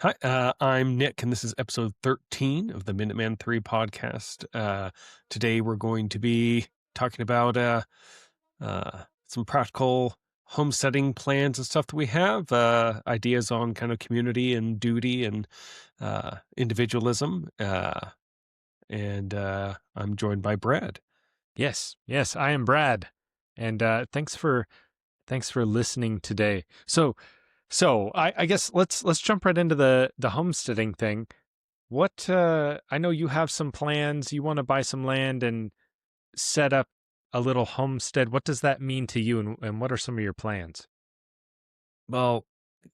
Hi, I'm Nick, and this is episode 13 of the Minuteman 3 podcast. Today we're going to be talking about some practical homesteading plans and stuff that we have, ideas on kind of community and duty and individualism. And I'm joined by Brad. Yes, I am Brad, and thanks for listening today. So I guess let's jump right into the homesteading thing. What I know you have some plans. You want to buy some land and set up a little homestead. What does that mean to you, and what are some of your plans? Well,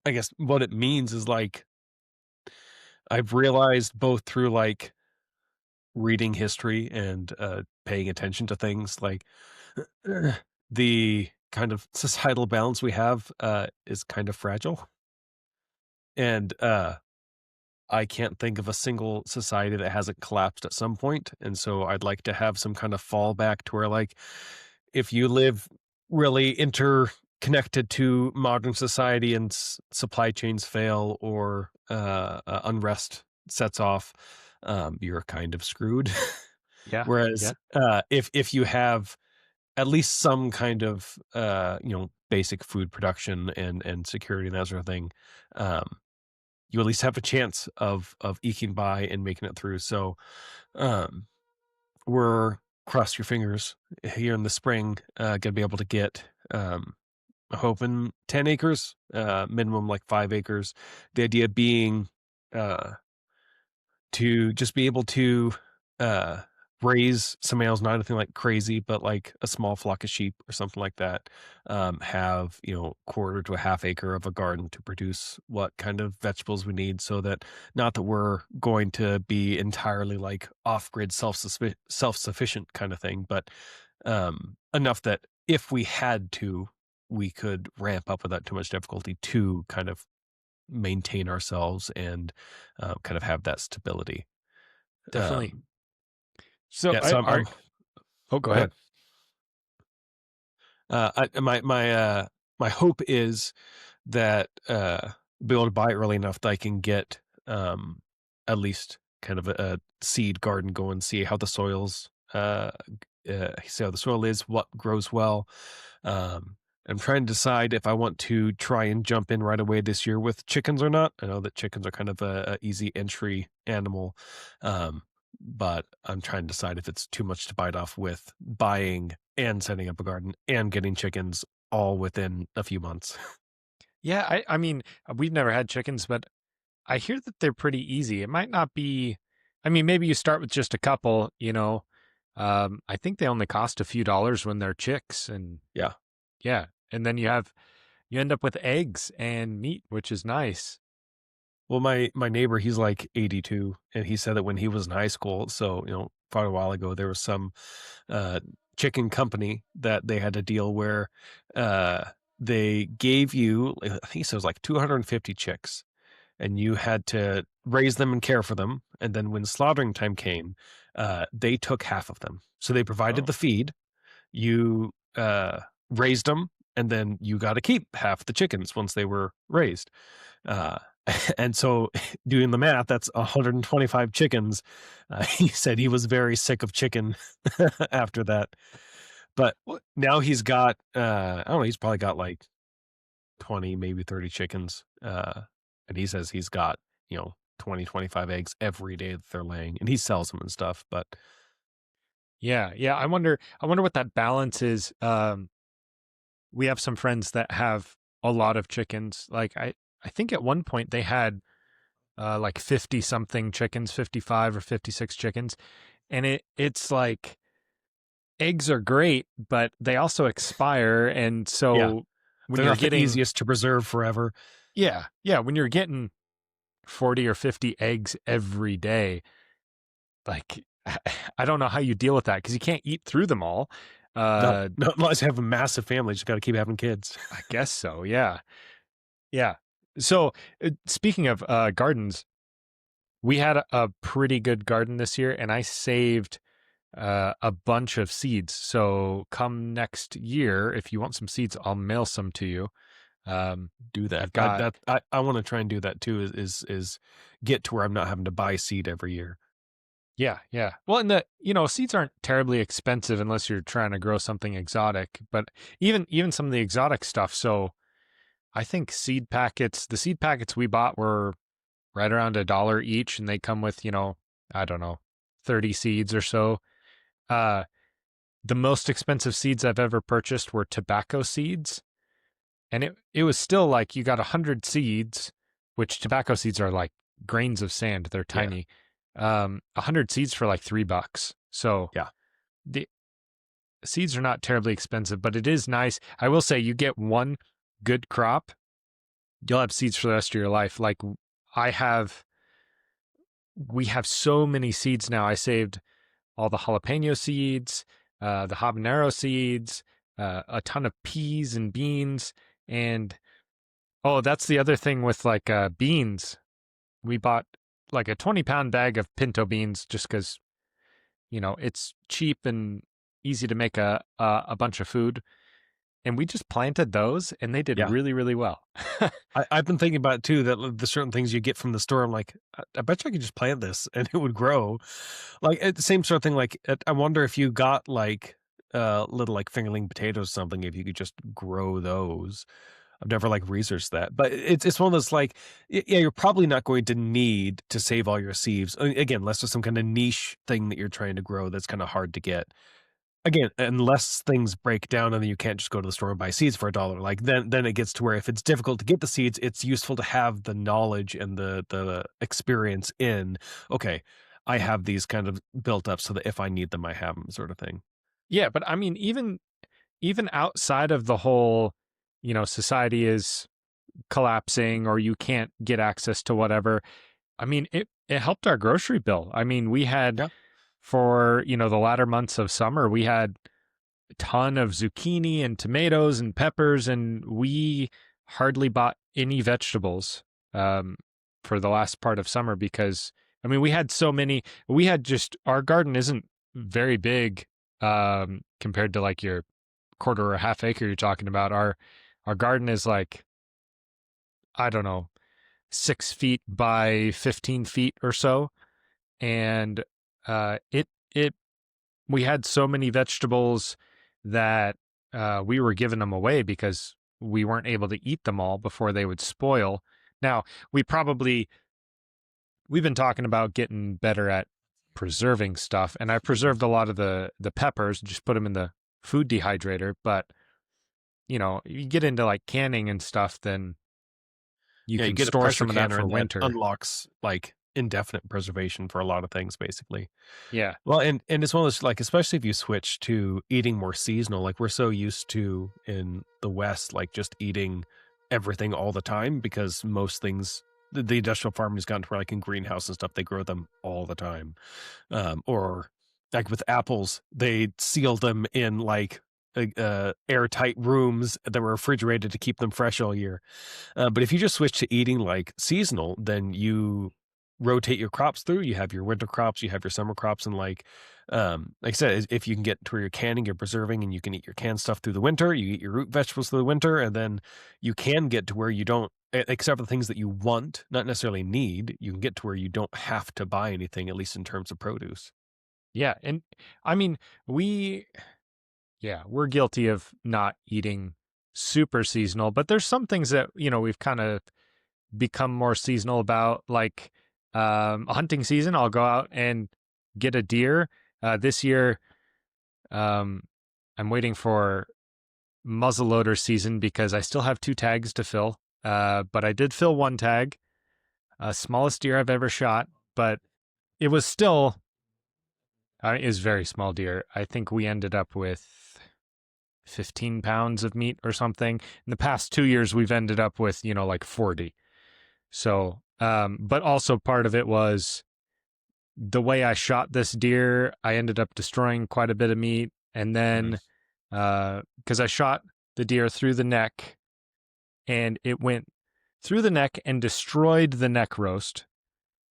I guess what it means is I've realized both through reading history and paying attention to things the kind of societal balance we have is kind of fragile. And I can't think of a single society that hasn't collapsed at some point. And so I'd like to have some kind of fallback to where, if you live really interconnected to modern society and supply chains fail or unrest sets off, you're kind of screwed. Yeah, Whereas yeah, if you have at least some kind of basic food production and security and that sort of thing, um, you at least have a chance of eking by and making it through. So um, we're cross your fingers here in the spring, gonna be able to get I'm hoping 10 acres, minimum like 5 acres. The idea being uh to just be able to uh raise some animals, not anything like crazy, but like a small flock of sheep or something like that. Have, quarter to a half acre of a garden to produce what kind of vegetables we need, so that not that we're going to be entirely like off-grid self-sufficient kind of thing, but enough that if we had to, we could ramp up without too much difficulty to kind of maintain ourselves and kind of have that stability. definitely. Um, So yeah, I so are I'm oh, go go ahead. ahead. My hope is that be able to buy early enough that I can get at least kind of a seed garden going, see how the soils see how the soil is, what grows well. Um, I'm trying to decide if I want to try and jump in right away this year with chickens or not. I know that chickens are kind of a easy entry animal, um, but I'm trying to decide if it's too much to bite off with buying and setting up a garden and getting chickens all within a few months. Yeah, I mean, we've never had chickens, but I hear that they're pretty easy. It might not be. I mean, maybe you start with just a couple. I think they only cost a few dollars when they're chicks, and Yeah. yeah, and then you end up with eggs and meat, which is nice. Well, my neighbor, he's like 82, and he said that when he was in high school, so quite a while ago, there was some uh, chicken company that they had a deal where uh, they gave you, I think he said it was like 250 chicks, and you had to raise them and care for them. And then when slaughtering time came, they took half of them. So they provided Oh, the feed, you raised them, and then you got to keep half the chickens once they were raised. Uh, and so doing the math, that's 125 chickens. He said he was very sick of chicken after that. But what? now he's got, I don't know, he's probably got like 20, maybe 30 chickens. And he says he's got, 20, 25 eggs every day that they're laying, and he sells them and stuff. But Yeah, yeah. I wonder what that balance is. We have some friends that have a lot of chickens. Like I think at one point they had like 50 something chickens, 55 or 56 chickens, and it's like eggs are great, but they also expire, and yeah, so when they're you're not the getting easiest to preserve forever. yeah, when you're getting 40 or 50 eggs every day, like I don't know how you deal with that because you can't eat through them all. No, Uh, no, unless you have a massive family, just got to keep having kids. I guess so. Yeah, yeah. So speaking of gardens, we had a pretty good garden this year, and I saved a bunch of seeds. So come next year, if you want some seeds, I'll mail some to you. Do that. I've got I want to try and do that too. Is get to where I'm not having to buy seed every year. Yeah, yeah. Well, and seeds aren't terribly expensive unless you're trying to grow something exotic, but even some of the exotic stuff. So I think the seed packets we bought were right around $1 each, and they come with, I don't know, 30 seeds or so. Uh, the most expensive seeds I've ever purchased were tobacco seeds, and it was still like you got 100 seeds, which tobacco seeds are like grains of sand. They're Yeah, tiny. 100 seeds for like $3. So yeah, the seeds are not terribly expensive, but it is nice. I will say you get one good crop, you'll have seeds for the rest of your life. Like I have, we have so many seeds now. I saved all the jalapeno seeds, the habanero seeds, a ton of peas and beans. And oh, that's the other thing with like beans. We bought like a 20-pound bag of pinto beans just because, it's cheap and easy to make a bunch of food. And we just planted those and they did yeah. really, really well. I've been thinking about it too, that the certain things you get from the store, I'm like, I bet you I could just plant this and it would grow. Like the same sort of thing. Like I wonder if you got like little like fingerling potatoes or something, if you could just grow those. I've never like researched that, but it's one of those like, yeah, you're probably not going to need to save all your seeds again, unless there's some kind of niche thing that you're trying to grow that's kind of hard to get. Again, unless things break down and then you can't just go to the store and buy seeds for $1. Like then it gets to where if it's difficult to get the seeds, it's useful to have the knowledge and the experience in, okay, I have these kind of built up so that if I need them, I have them sort of thing. Yeah, but I mean, even outside of the whole, society is collapsing or you can't get access to whatever. I mean, it helped our grocery bill. I mean, we had Yeah. for, the latter months of summer, we had a ton of zucchini and tomatoes and peppers, and we hardly bought any vegetables um, for the last part of summer because, I mean, we had so many. We had just, our garden isn't very big compared to like your quarter or half acre you're talking about. Our garden is like, I don't know, 6 feet by 15 feet or so. And it we had so many vegetables that we were giving them away because we weren't able to eat them all before they would spoil. Now, we've been talking about getting better at preserving stuff, and I preserved a lot of the peppers, just put them in the food dehydrator, but you get into like canning and stuff, then you Yeah, you can get a store pressure some of that canner for and that winter. unlocks like indefinite preservation for a lot of things, basically. Yeah. Well, and it's one of those like, especially if you switch to eating more seasonal, like we're so used to in the West, like just eating everything all the time because most things, the industrial farming has gotten to where like in greenhouse and stuff, they grow them all the time. Or like with apples, they sealed them in like airtight rooms that were refrigerated to keep them fresh all year. But if you just switch to eating like seasonal, then you rotate your crops through. You have your winter crops, you have your summer crops, and like I said, if you can get to where you're canning, you're preserving, and you can eat your canned stuff through the winter, you eat your root vegetables through the winter, and then you can get to where you don't, except for the things that you want, not necessarily need, you can get to where you don't have to buy anything, at least in terms of produce. Yeah. And I mean, we're guilty of not eating super seasonal, but there's some things that, we've kind of become more seasonal about, like a hunting season. I'll go out and get a deer. This year, um, I'm waiting for muzzleloader season because I still have 2 tags to fill. But I did fill one tag, smallest deer I've ever shot, but it was still, it was very small deer. I think we ended up with 15 pounds of meat or something. In the past 2 years, we've ended up with, like 40. So, but also part of it was the way I shot this deer, I ended up destroying quite a bit of meat. And then, Nice. because I shot the deer through the neck and it went through the neck and destroyed the neck roast.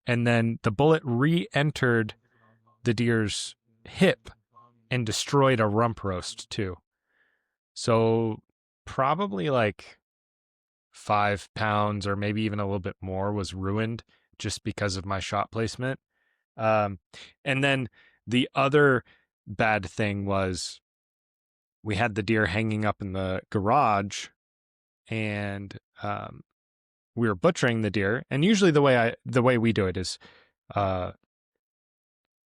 And then the bullet re entered the deer's hip and destroyed a rump roast too. So, probably like 5 pounds or maybe even a little bit more was ruined just because of my shot placement. Um, and then the other bad thing was we had the deer hanging up in the garage, and we were butchering the deer. And usually the way we do it is uh,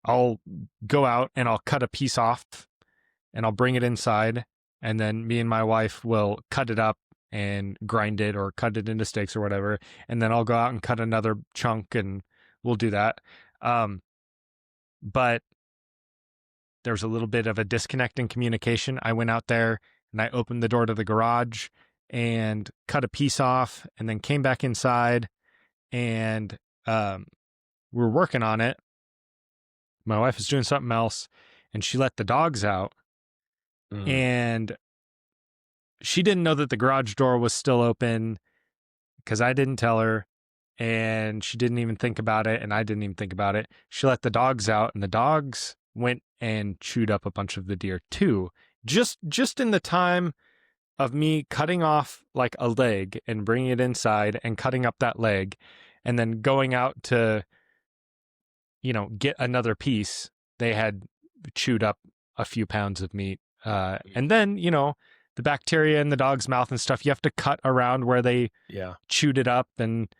I'll go out and I'll cut a piece off and I'll bring it inside, and then me and my wife will cut it up and grind it or cut it into steaks or whatever, and then I'll go out and cut another chunk and we'll do that. But there was a little bit of a disconnect in communication. I went out there and I opened the door to the garage and cut a piece off and then came back inside, and we were working on it. My wife was doing something else and she let the dogs out, Mm. and she didn't know that the garage door was still open because I didn't tell her, and she didn't even think about it, and I didn't even think about it. She let the dogs out, and the dogs went and chewed up a bunch of the deer too. Just in the time of me cutting off like a leg and bringing it inside and cutting up that leg and then going out to, get another piece, they had chewed up a few pounds of meat. And then, the bacteria in the dog's mouth and stuff, you have to cut around where they Yeah. chewed it up, and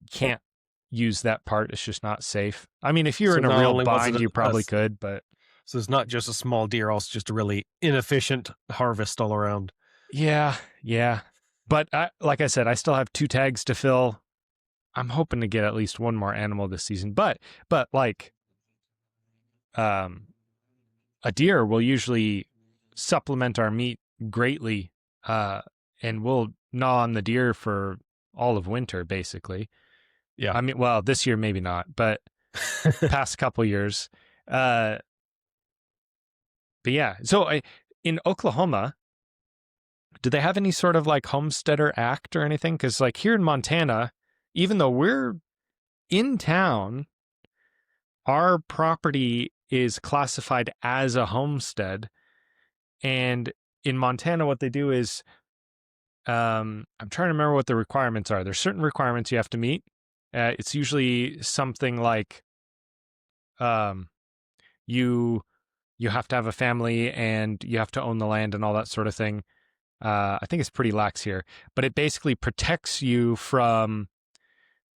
can't use that part. It's just not safe. I mean, if you're So in a not real only was it bind, you probably could, but so it's not just a small deer, also just a really inefficient harvest all around. yeah, yeah. But like I said, I still have 2 tags to fill. I'm hoping to get at least one more animal this season, but like, um, a deer will usually supplement our meat greatly, and we'll gnaw on the deer for all of winter, basically. Yeah. I mean, well, this year maybe not, but past couple years. Uh, but yeah, so in Oklahoma, do they have any sort of like homesteader act or anything? Because like here in Montana, even though we're in town, our property is classified as a homestead. And in Montana, what they do is, I'm trying to remember what the requirements are. There's certain requirements you have to meet. It's usually something like, um, you you have to have a family and you have to own the land and all that sort of thing. I think it's pretty lax here, but it basically protects you from,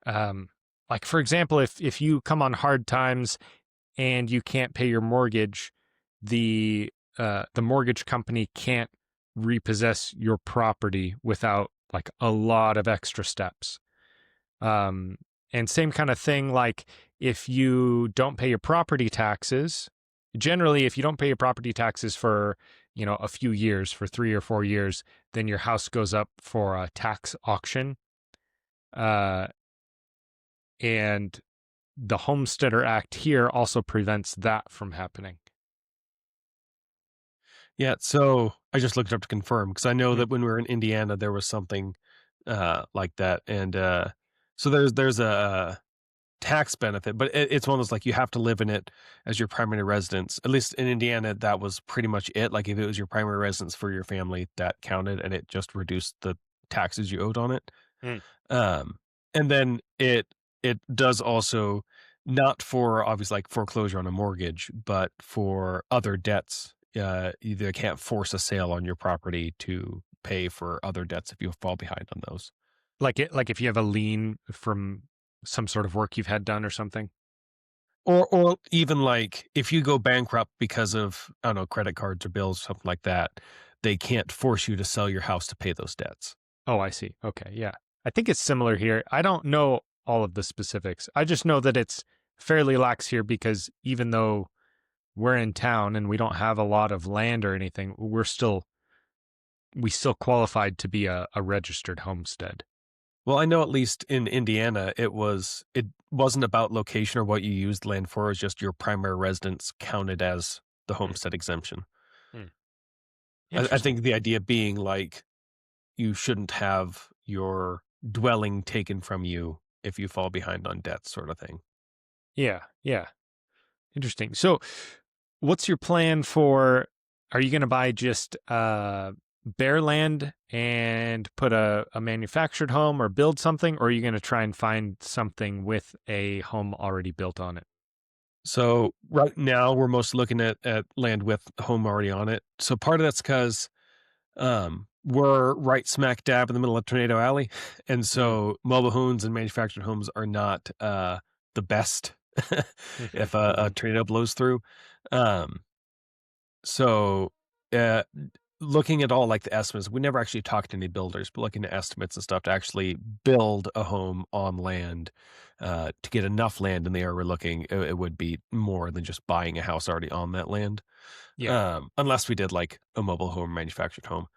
like for example, if you come on hard times and you can't pay your mortgage, the mortgage company can't repossess your property without like a lot of extra steps. And same kind of thing, like if you don't pay your property taxes, generally, if you don't pay your property taxes for, a few years, for 3 or 4 years, then your house goes up for a tax auction. Uh, and the Homesteader Act here also prevents that from happening. Yeah, so I just looked it up to confirm because I know Mm, that when we were in Indiana, there was something like that, and so there's a tax benefit, but it's one of those like you have to live in it as your primary residence. At least in Indiana, that was pretty much it. Like if it was your primary residence for your family, that counted, and it just reduced the taxes you owed on it. mm. Um, and then it does also not for obviously like foreclosure on a mortgage, but for other debts. You can't force a sale on your property to pay for other debts if you fall behind on those. Like if you have a lien from some sort of work you've had done or something. Or even like if you go bankrupt because of, I don't know, credit cards or bills, something like that, they can't force you to sell your house to pay those debts. Oh, I see. Okay, yeah. I think it's similar here. I don't know all of the specifics. I just know that it's fairly lax here because even though we're in town and we don't have a lot of land or anything, we still qualified to be a registered homestead. Well, I know at least in Indiana, it wasn't about location or what you used land for. It was just your primary residence counted as the Hmm, homestead exemption. hmm. I Interesting. think the idea being like you shouldn't have your dwelling taken from you if you fall behind on debts, sort of thing. Yeah, yeah. Interesting. So, what's your plan for? Are you going to buy just bare land and put a manufactured home or build something, or are you going to try and find something with a home already built on it? So right now we're most looking at land with home already on it. So part of that's because we're right smack dab in the middle of Tornado Alley, and Mm. so mobile homes and manufactured homes are not the best Hmm. if a Hmm. tornado blows through. Um, so uh, looking at all like the estimates, we never actually talked to any builders, but looking at estimates and stuff to actually build a home on land, to get enough land in the area we're looking, it would be more than just buying a house already on that land. Yeah, Unless we did like a mobile home, manufactured home.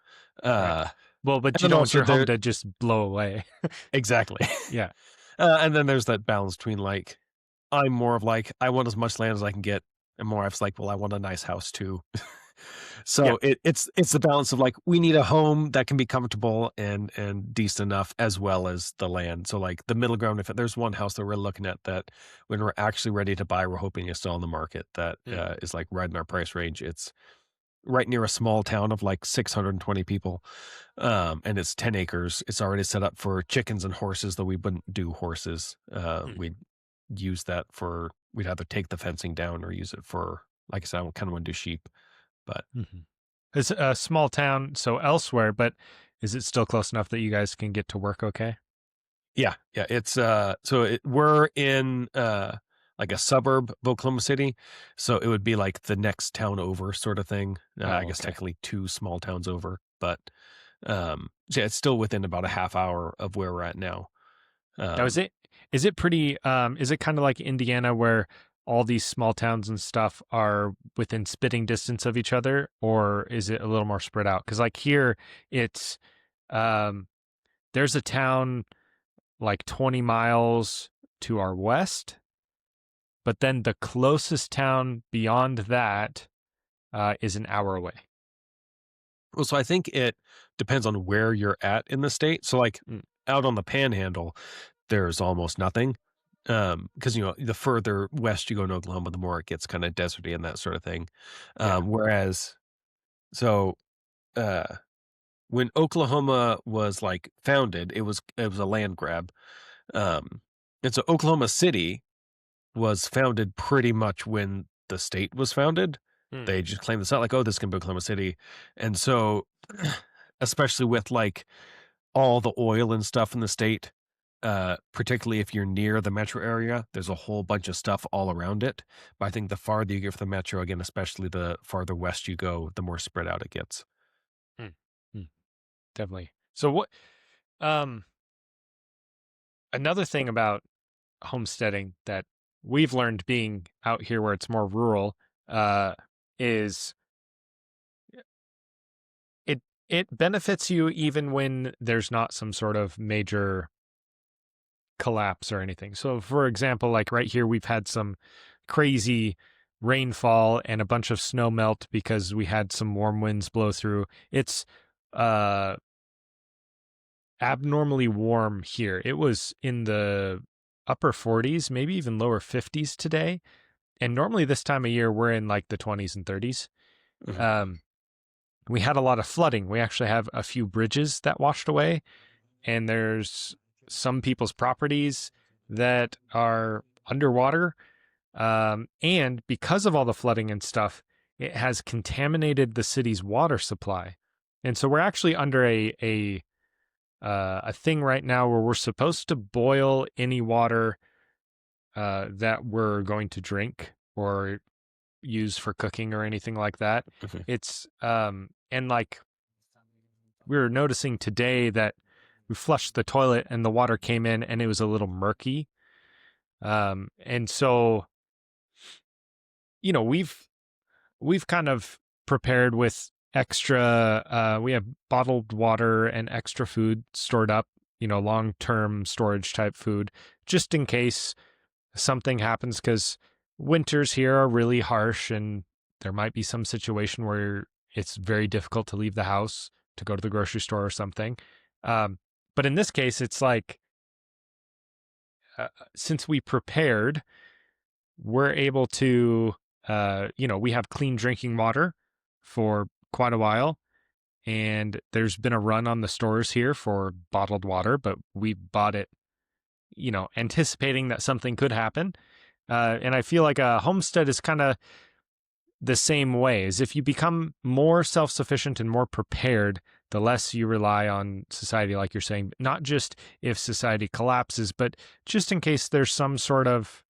right. Uh, Well, but you and don't then want also your home there to just blow away. exactly. Yeah. And then there's that balance between like I'm more of like I want as much land as I can get, and more wife's like, well, I want a nice house too. Yeah. So it's the balance of like we need a home that can be comfortable and decent enough as well as the land. So like the middle ground, if there's one house that we're looking at that when we're actually ready to buy, we're hoping is still on the market that Mm. is like right in our price range. It's right near a small town of like 620 people. And it's 10 acres. It's already set up for chickens and horses, though we wouldn't do horses. Mm. We'd use that for, we'd either take the fencing down or use it for, like I said, I kind of want to do sheep, but Hmm. It's a small town, so elsewhere, but is it still close enough that you guys can get to work okay? yeah, yeah. We're in, like a suburb of Oklahoma City. So it would be like the next town over sort of thing. I Oh, guess okay. technically two small towns over, but, so yeah, it's still within about a half hour of where we're at now. Now, Um, is it pretty is it kind of like Indiana where all these small towns and stuff are within spitting distance of each other, or is it a little more spread out? Because like here, it's um there's a town like 20 miles to our west, but then the closest town beyond that is an hour away. Well, so I think it depends on where you're at in the state. So, like, Mm. out on the Panhandle, there's almost nothing, because, the further west you go in Oklahoma, the more it gets kinda deserty and that sort of thing. Yeah. Whereas so, uh, when Oklahoma was, like, founded, it was a land grab, um, and so Oklahoma City was founded pretty much when the state was founded. Mm. They just claimed this out like, "Oh, this can be Oklahoma City." And so, especially with, like, all the oil and stuff in the state, particularly if you're near the metro area, there's a whole bunch of stuff all around it. But I think the farther you get from the metro, again, especially the farther west you go, the more spread out it gets. Mm. Mm. Definitely. So what um another thing about homesteading that we've learned being out here where it's more rural uh, is it it benefits you even when there's not some sort of major collapse or anything. So for example, like right here we've had some crazy rainfall and a bunch of snow melt because we had some warm winds blow through. It's uh abnormally warm here. It was in the upper 40s, maybe even lower 50s today. And normally this time of year we're in like the 20s and 30s. Mhm. Um, we had a lot of flooding. We actually have a few bridges that washed away, and there's some people's properties that are underwater. And because of all the flooding and stuff, it has contaminated the city's water supply. And so we're actually under a thing right now where we're supposed to boil any water that we're going to drink or use for cooking or anything like that. Mhm. It's and like we were noticing today that we flushed the toilet and the water came in and it was a little murky. And so we've kind of prepared with extra we have bottled water and extra food stored up, long-term storage type food just in case something happens because winters here are really harsh and there might be some situation where it's very difficult to leave the house to go to the grocery store or something. Um, but in this case, it's like since we prepared, we're able to, we have clean drinking water for quite a while. and there's been a run on the stores here for bottled water, but we bought it, anticipating that something could happen. And I feel like a homestead is kind of the same way. As if you become more self-sufficient and more prepared, the less you rely on society, like you're saying, not just if society collapses, but just in case there's some sort of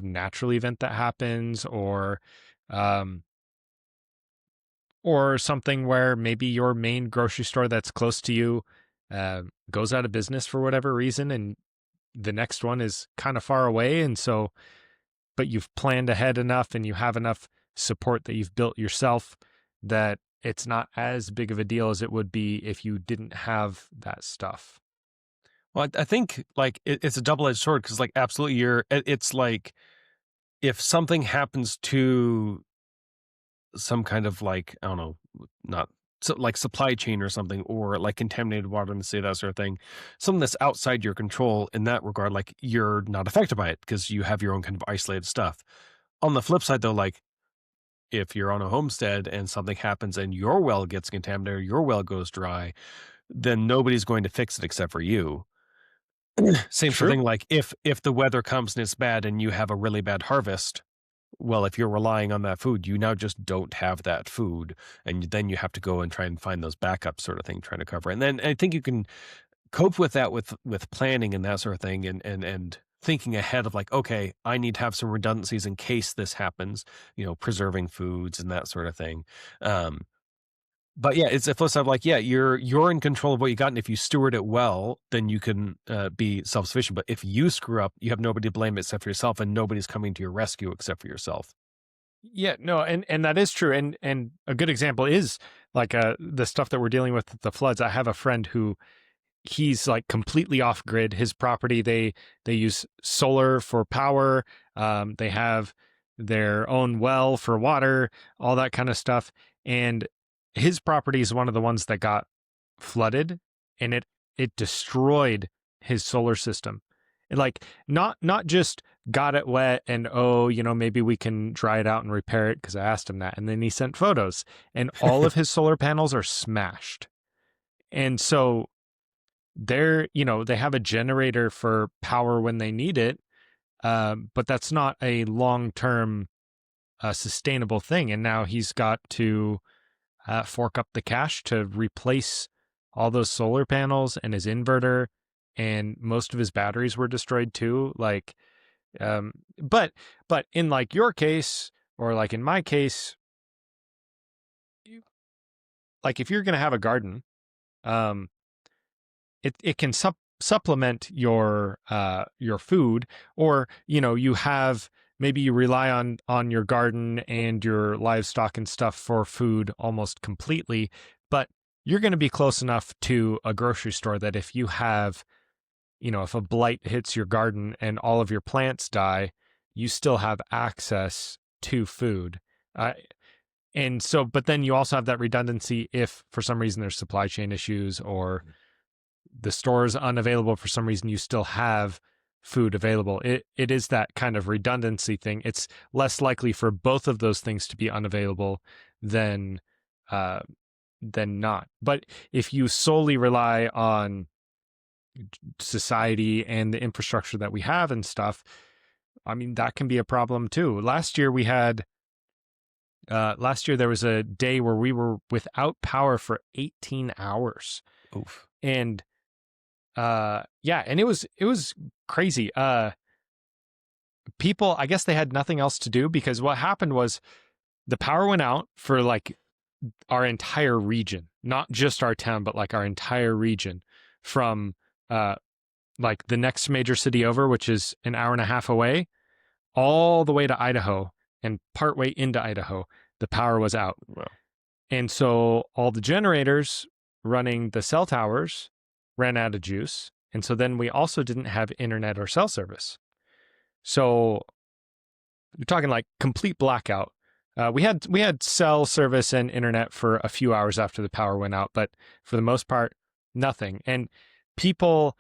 natural event that happens, um, or something where maybe your main grocery store that's close to you goes out of business for whatever reason, and the next one is kind of far away. And so, but you've planned ahead enough and you have enough support that you've built yourself that it's not as big of a deal as it would be if you didn't have that stuff. Well, I think like it's a double-edged sword because like absolutely it's like if something happens to some kind of like, I don't know, not so like supply chain or something, or like contaminated water and say that sort of thing, something that's outside your control in that regard, like you're not affected by it because you have your own kind of isolated stuff. On the flip side though, like if you're on a homestead and something happens and your well gets contaminated or your well goes dry, then nobody's going to fix it except for you. Same sort of True. thing, like if the weather comes and it's bad and you have a really bad harvest, well, if you're relying on that food, you now just don't have that food, and then you have to go and try and find those backups sort of thing, trying to cover. And then I think you can cope with that with planning and that sort of thing, and thinking ahead of like, okay, I need to have some redundancies in case this happens. Preserving foods and that sort of thing. Um, but yeah, it's a flip side of like, yeah, you're in control of what you got, and if you steward it well, then you can be self sufficient. But if you screw up, you have nobody to blame except for yourself, and nobody's coming to your rescue except for yourself. Yeah, no, and that is true. And a good example is like the stuff that we're dealing with the floods. I have a friend who he's like completely off grid. His property, they use solar for power. They have their own well for water, all that kind of stuff. And his property is one of the ones that got flooded, and it destroyed his solar system. And like not just got it wet and maybe we can dry it out and repair it, because I asked him that. And then he sent photos and all of his solar panels are smashed. And so they have a generator for power when they need it, but that's not a long-term sustainable thing. And now he's got to fork up the cash to replace all those solar panels and his inverter, and most of his batteries were destroyed too. Like, um, but in like your case, or like in my case, like if you're gonna have a garden, um, it can supplement your food, or you have, maybe you rely on your garden and your livestock and stuff for food almost completely, but you're going to be close enough to a grocery store that if you have, if a blight hits your garden and all of your plants die, you still have access to food. And so, but then you also have that redundancy if for some reason there's supply chain issues, or the store is unavailable for some reason, you still have food available. It is that kind of redundancy thing. It's less likely for both of those things to be unavailable than not. But if you solely rely on society and the infrastructure that we have and stuff, I mean, that can be a problem too. Last year there was a day where we were without power for 18 hours. Oof. And and it was crazy. People, I guess they had nothing else to do, because what happened was the power went out for like our entire region, not just our town, but like our entire region, from like the next major city over, which is an hour and a half away, all the way to Idaho, and partway into Idaho, the power was out. Wow. And so all the generators running the cell towers ran out of juice. And so then we also didn't have internet or cell service. So you're talking like complete blackout. We had cell service and internet for a few hours after the power went out, but for the most part, nothing. And people,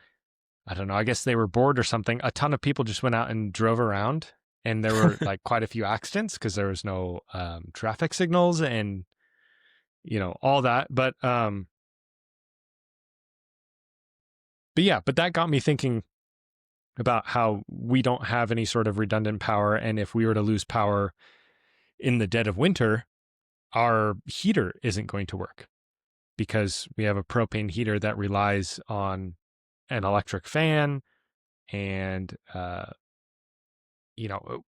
I don't know, I guess they were bored or something. A ton of people just went out and drove around, and there were like quite a few accidents because there was no traffic signals, and all that. But yeah, but that got me thinking about how we don't have any sort of redundant power. And if we were to lose power in the dead of winter, our heater isn't going to work because we have a propane heater that relies on an electric fan. And, you know,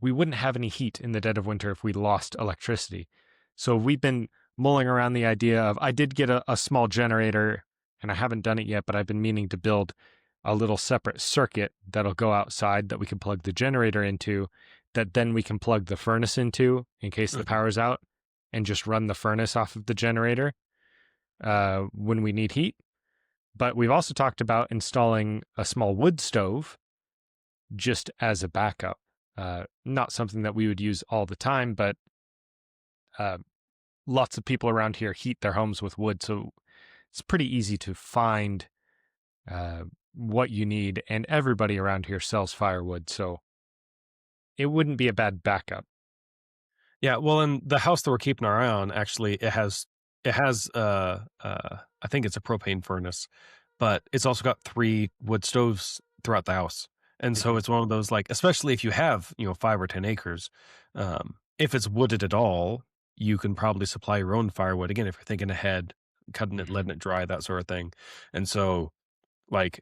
we wouldn't have any heat in the dead of winter if we lost electricity. So we've been mulling around the idea of, I did get a small generator and I haven't done it yet, but I've been meaning to build a little separate circuit that'll go outside that we can plug the generator into, that then we can plug the furnace into in case the power's out, and just run the furnace off of the generator when we need heat. But we've also talked about installing a small wood stove just as a backup. Not something that we would use all the time, but lots of people around here heat their homes with wood, so it's pretty easy to find what you need, and everybody around here sells firewood, so it wouldn't be a bad backup. Yeah, well, in the house that we're keeping our eye on, actually, it has I think it's a propane furnace, but it's also got 3 wood stoves throughout the house. And so Mhm. it's one of those, like, especially if you have, 5 or 10 acres, if it's wooded at all, you can probably supply your own firewood. Again, if you're thinking ahead, cutting it, Mhm. letting it dry, that sort of thing. And so, like,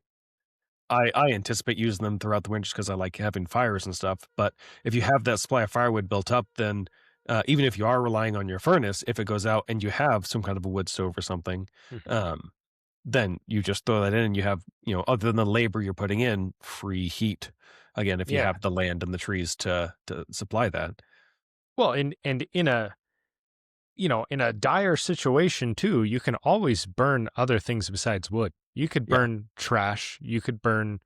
I anticipate using them throughout the winter because I like having fires and stuff. But if you have that supply of firewood built up, then even if you are relying on your furnace, if it goes out and you have some kind of a wood stove or something, Mhm. um, then you just throw that in and you have, other than the labor you're putting in, free heat. Again, if you Yeah. have the land and the trees to supply that. Well, and in a dire situation too, you can always burn other things besides wood. You could Yeah. burn trash. You could burn,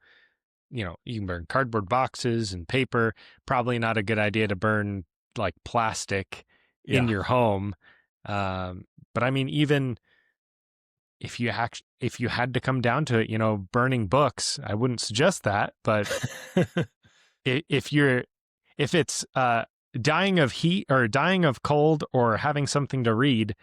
you can burn cardboard boxes and paper. Probably not a good idea to burn like plastic in Yeah. your home. But I mean, even if you had to come down to it, burning books, I wouldn't suggest that. But if you're if it's dying of heat or dying of cold or having something to read,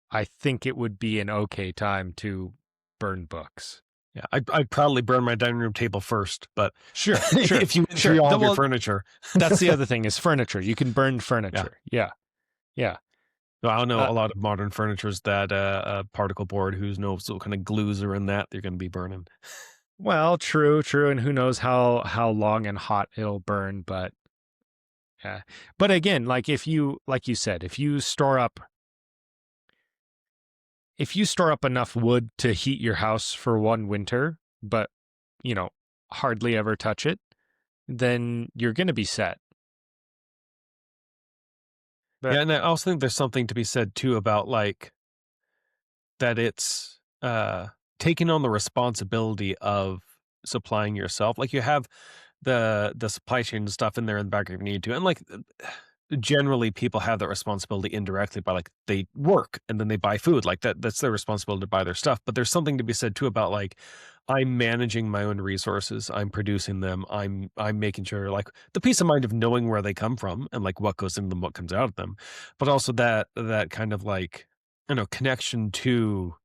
I think it would be an okay time to burn books. Yeah. I'd probably burn my dining room table first, but Sure, sure, if you went sure. through all of your Well, furniture. that's the other thing is furniture. You can burn Yeah. furniture. Yeah, yeah. So I don't know Uh, a lot of modern furnitures that particle board, who knows what kind of glues are in that they're going to be burning. well, true, true, and who knows how long and hot it'll burn, but yeah. But again, like you said, if you store up enough wood to heat your house for one winter, but you know, hardly ever touch it, then you're going to be set. But Yeah, and I also think there's something to be said too about, like, that it's taking on the responsibility of supplying yourself. Like, you have the supply chain stuff in there in the back if you need to, and, like, generally people have that responsibility indirectly by, like, they work and then they buy food, like, that's their responsibility to buy their stuff. But there's something to be said too about, like, I'm managing my own resources, I'm producing them, I'm making sure, like, the peace of mind of knowing where they come from and, like, what goes into them, what comes out of them. But also that kind of, like, connection to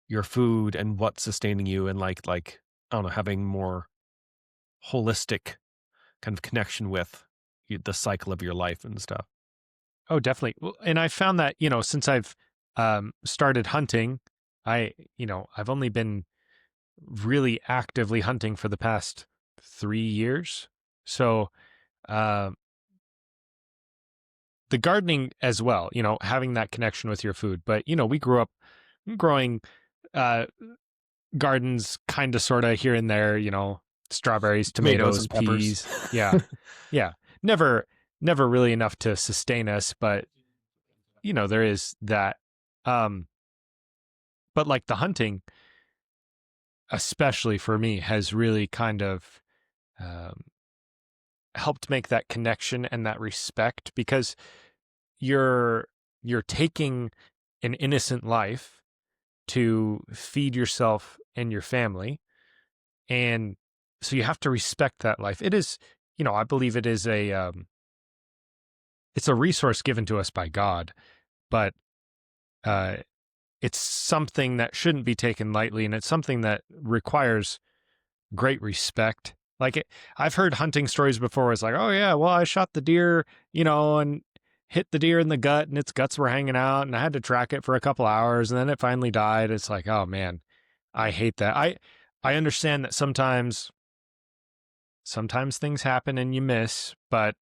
your food and what's sustaining you, and, like, I don't know, having more holistic kind of connection with the cycle of your life and stuff. oh, definitely. Well, and I found that, since I've started hunting, I've only been really actively hunting for the past 3 years. So, uh, the gardening as well, having that connection with your food. But, we grew up growing uh, gardens kind of sort of here and there, strawberries, Tomatoes tomatoes, and peppers. peas. Yeah. Yeah. Never, never really enough to sustain us, but, there is that. Um, but like the hunting, especially for me, has really kind of um, helped make that connection and that respect because you're you're taking an innocent life to feed yourself and your family, and so you have to respect that life. It is, I believe it is it's a resource given to us by God, but uh, it's something that shouldn't be taken lightly, and it's something that requires great respect. I've heard hunting stories before where it's like, oh yeah, well, I shot the deer, and hit the deer in the gut and its guts were hanging out and I had to track it for a couple hours and then it finally died. It's like, oh man, I hate that. I understand that sometimes things happen and you miss, but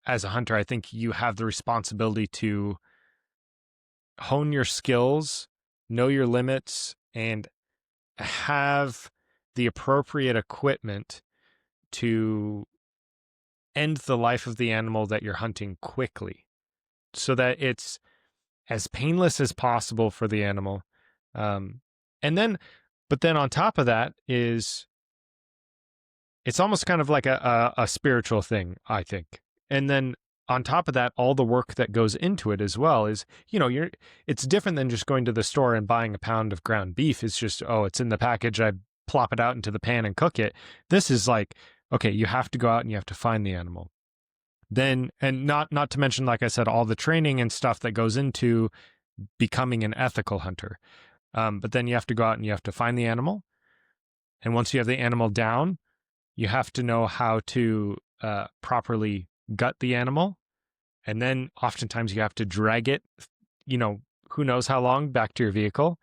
as a hunter, I think you have the responsibility to hone your skills, know your limits, and have the appropriate equipment to end the life of the animal that you're hunting quickly so that it's as painless as possible for the animal. And then, but then on top of that is it's almost kind of like a spiritual thing, I think. And then on top of that, all the work that goes into it as well is, it's different than just going to the store and buying a pound of ground beef. It's just, oh, it's in the package. I plop it out into the pan and cook it. This is like, okay, you have to go out and you have to find the animal. Then, and not to mention, like I said, all the training and stuff that goes into becoming an ethical hunter. But then you have to go out and you have to find the animal. And once you have the animal down, you have to know how to properly gut the animal. And then oftentimes you have to drag it, who knows how long back to your vehicle.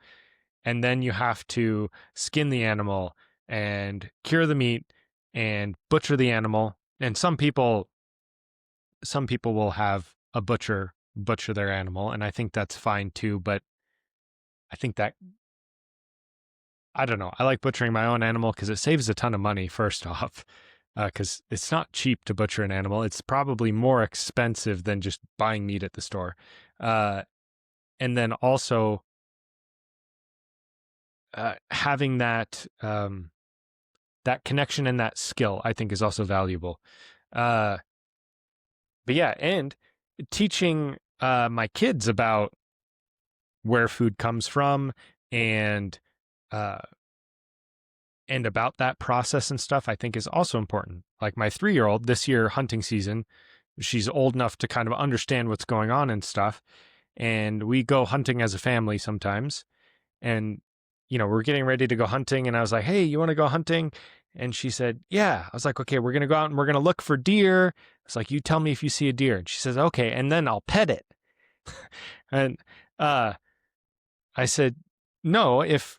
And then you have to skin the animal and cure the meat and butcher the animal. And some people will have a butcher their animal, and I think that's fine too. But I think that, I don't know, I like butchering my own animal because it saves a ton of money, first off, because it's not cheap to butcher an animal. It's probably more expensive than just buying meat at the store. And then also having that that connection and that skill, I think, is also valuable. But yeah, and teaching my kids about where food comes from and about that process and stuff, I think is also important. Like my 3-year-old this year, hunting season, she's old enough to kind of understand what's going on and stuff. And we go hunting as a family sometimes. And, we're getting ready to go hunting. And I was like, hey, you want to go hunting? And she said, yeah. I was like, okay, we're going to go out and we're going to look for deer. It's like, you tell me if you see a deer. And she says, okay. And then I'll pet it. And I said, no, if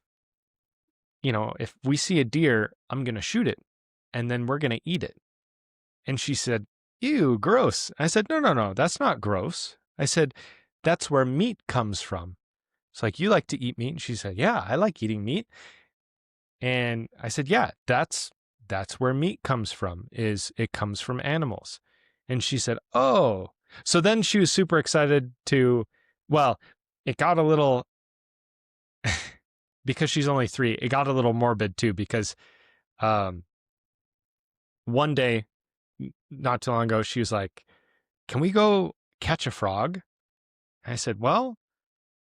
we see a deer, I'm going to shoot it and then we're going to eat it. And she said, ew, gross. I said, no, that's not gross. I said, that's where meat comes from. It's like, you like to eat meat? And she said, yeah, I like eating meat. And I said, yeah, that's where meat comes from, is it comes from animals. And she said, oh. So then she was super excited it got a little, because she's only 3, it got a little morbid too, because one day, not too long ago, she was like, can we go catch a frog? And I said, well,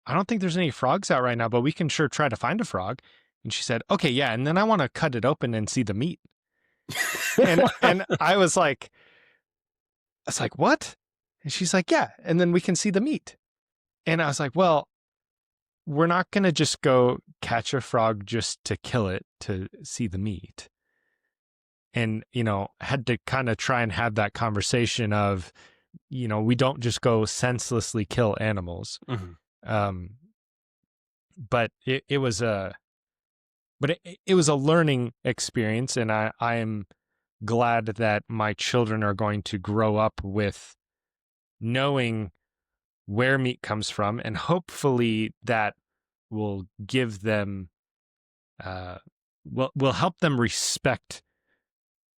I don't think there's any frogs out right now, but we can sure try to find a frog. And she said, okay, yeah. And then I want to cut it open and see the meat. and I was like, what? And she's like, yeah. And then we can see the meat. And I was like, well, we're not going to just go catch a frog just to kill it to see the meat. And, had to kind of try and have that conversation of, we don't just go senselessly kill animals. Mm-hmm. But it was a learning experience, and I am glad that my children are going to grow up with knowing where meat comes from, and hopefully that will give them will help them respect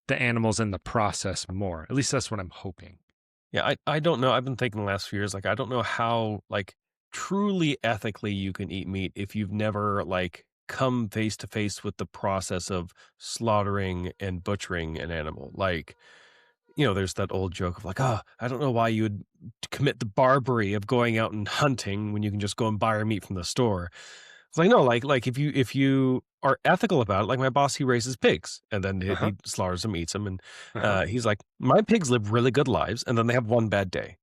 the animals in the process more. At least that's what I'm hoping. Yeah, I don't know. I've been thinking the last few years, I don't know how truly ethically you can eat meat if you've never come face to face with the process of slaughtering and butchering an animal. There's that old joke of I don't know why you would commit the barbarity of going out and hunting when you can just go and buy your meat from the store. It's like, no, if you are ethical about it, my boss, he raises pigs and then he slaughters them, eats them. And he's like, my pigs live really good lives and then they have one bad day.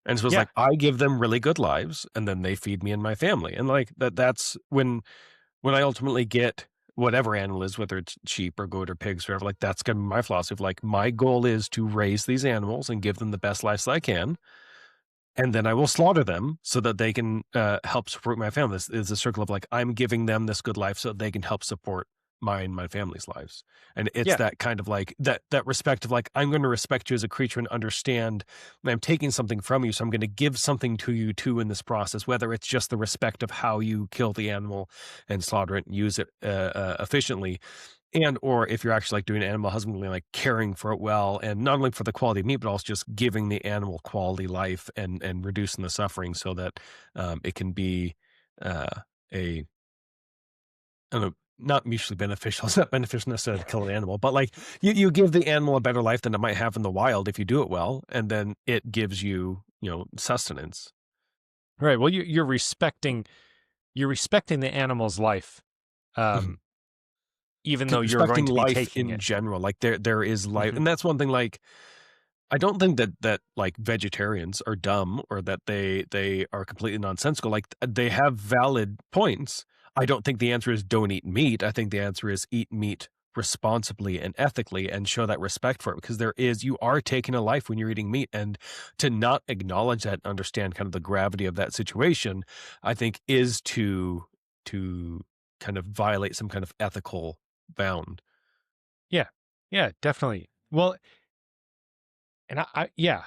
And so it's Yeah. like, I give them really good lives, and then they feed me and my family. And like that's when I ultimately get whatever animal is, whether it's sheep or goat or pigs or whatever, like that's gonna be my philosophy of like my goal is to raise these animals and give them the best lives I can. And then I will slaughter them so that they can help support my family. This is a circle of like, I'm giving them this good life so they can help support mine, my family's lives. And it's Yeah. that kind of like that respect of like, I'm going to respect you as a creature and understand that I'm taking something from you. So I'm going to give something to you too in this process, whether it's just the respect of how you kill the animal and slaughter it and use it efficiently, and or if you're actually like doing animal husbandry, like caring for it well, and not only for the quality of meat, but also just giving the animal quality life and reducing the suffering so that it can be uh, a I don't know, not mutually beneficial. It's not beneficial necessarily to kill an animal, but like you give the animal a better life than it might have in the wild if you do it well, and then it gives you sustenance. Right. Well, you're respecting the animal's life, Mhm. um, even though you're going Respecting to be life taking in it. general, like there is life, Hmm. and that's one thing. Like I don't think that like vegetarians are dumb or that they are completely nonsensical. Like they have valid points. I don't think the answer is don't eat meat. I think the answer is eat meat responsibly and ethically and show that respect for it, because you are taking a life when you're eating meat, and to not acknowledge that and understand kind of the gravity of that situation, I think is to kind of violate some kind of ethical bound. Yeah. Yeah, definitely. Well, and yeah,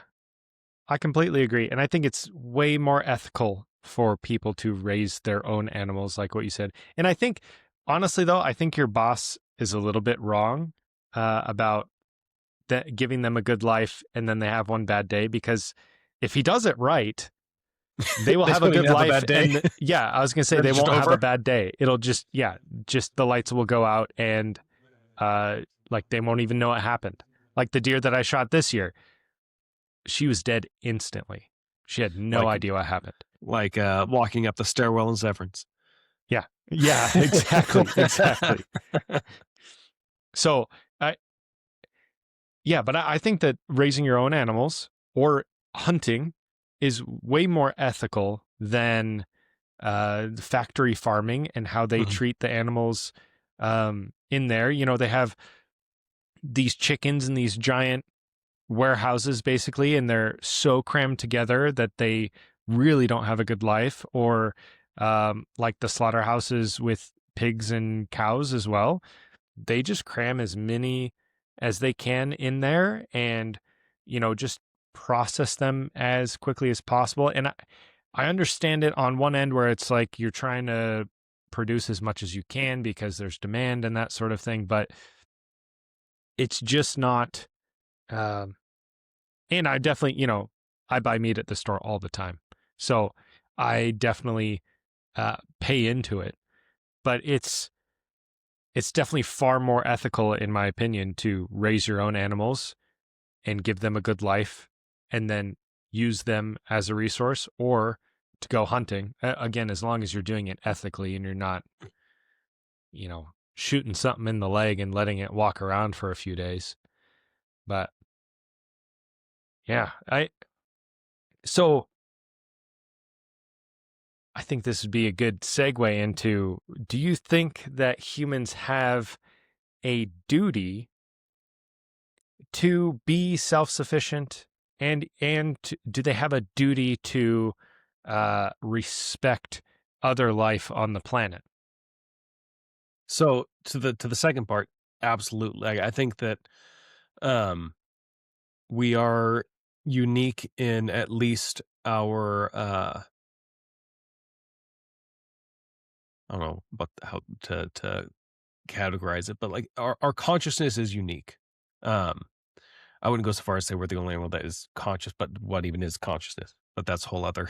I completely agree. And I think it's way more ethical for people to raise their own animals, like what you said. And I think, honestly, though, I think your boss is a little bit wrong about giving them a good life and then they have one bad day, because if he does it right, they will They have a don't even good have a life. bad day. And yeah, I was going to say Then they it's just won't have a over. bad day. It'll just, yeah, just the lights will go out and like they won't even know it happened. Like the deer that I shot this year, she was dead instantly. She had no Like idea what happened. walking up the stairwell in Severance. Yeah. Yeah, exactly. Exactly. So, I, yeah, but I think that raising your own animals or hunting is way more ethical than factory farming and how they Mhm. treat the animals in there. You know, they have these chickens in these giant warehouses basically, and they're so crammed together that they really don't have a good life. Or like the slaughterhouses with pigs and cows as well, they just cram as many as they can in there and just process them as quickly as possible. And I understand it on one end where it's like you're trying to produce as much as you can because there's demand and that sort of thing, but it's just not um and I definitely, I buy meat at the store all the time. So I definitely pay into it, but it's definitely far more ethical in my opinion to raise your own animals and give them a good life and then use them as a resource, or to go hunting. Again, as long as you're doing it ethically and you're not, shooting something in the leg and letting it walk around for a few days. But yeah, so I think this would be a good segue into, do you think that humans have a duty to be self-sufficient, do they have a duty to respect other life on the planet? So to the second part, absolutely. I think that um, we are unique in at least our I don't know about how to categorize it, but like our consciousness is unique. Um, I wouldn't go so far as to say we're the only animal that is conscious, but what even is consciousness? But that's a whole other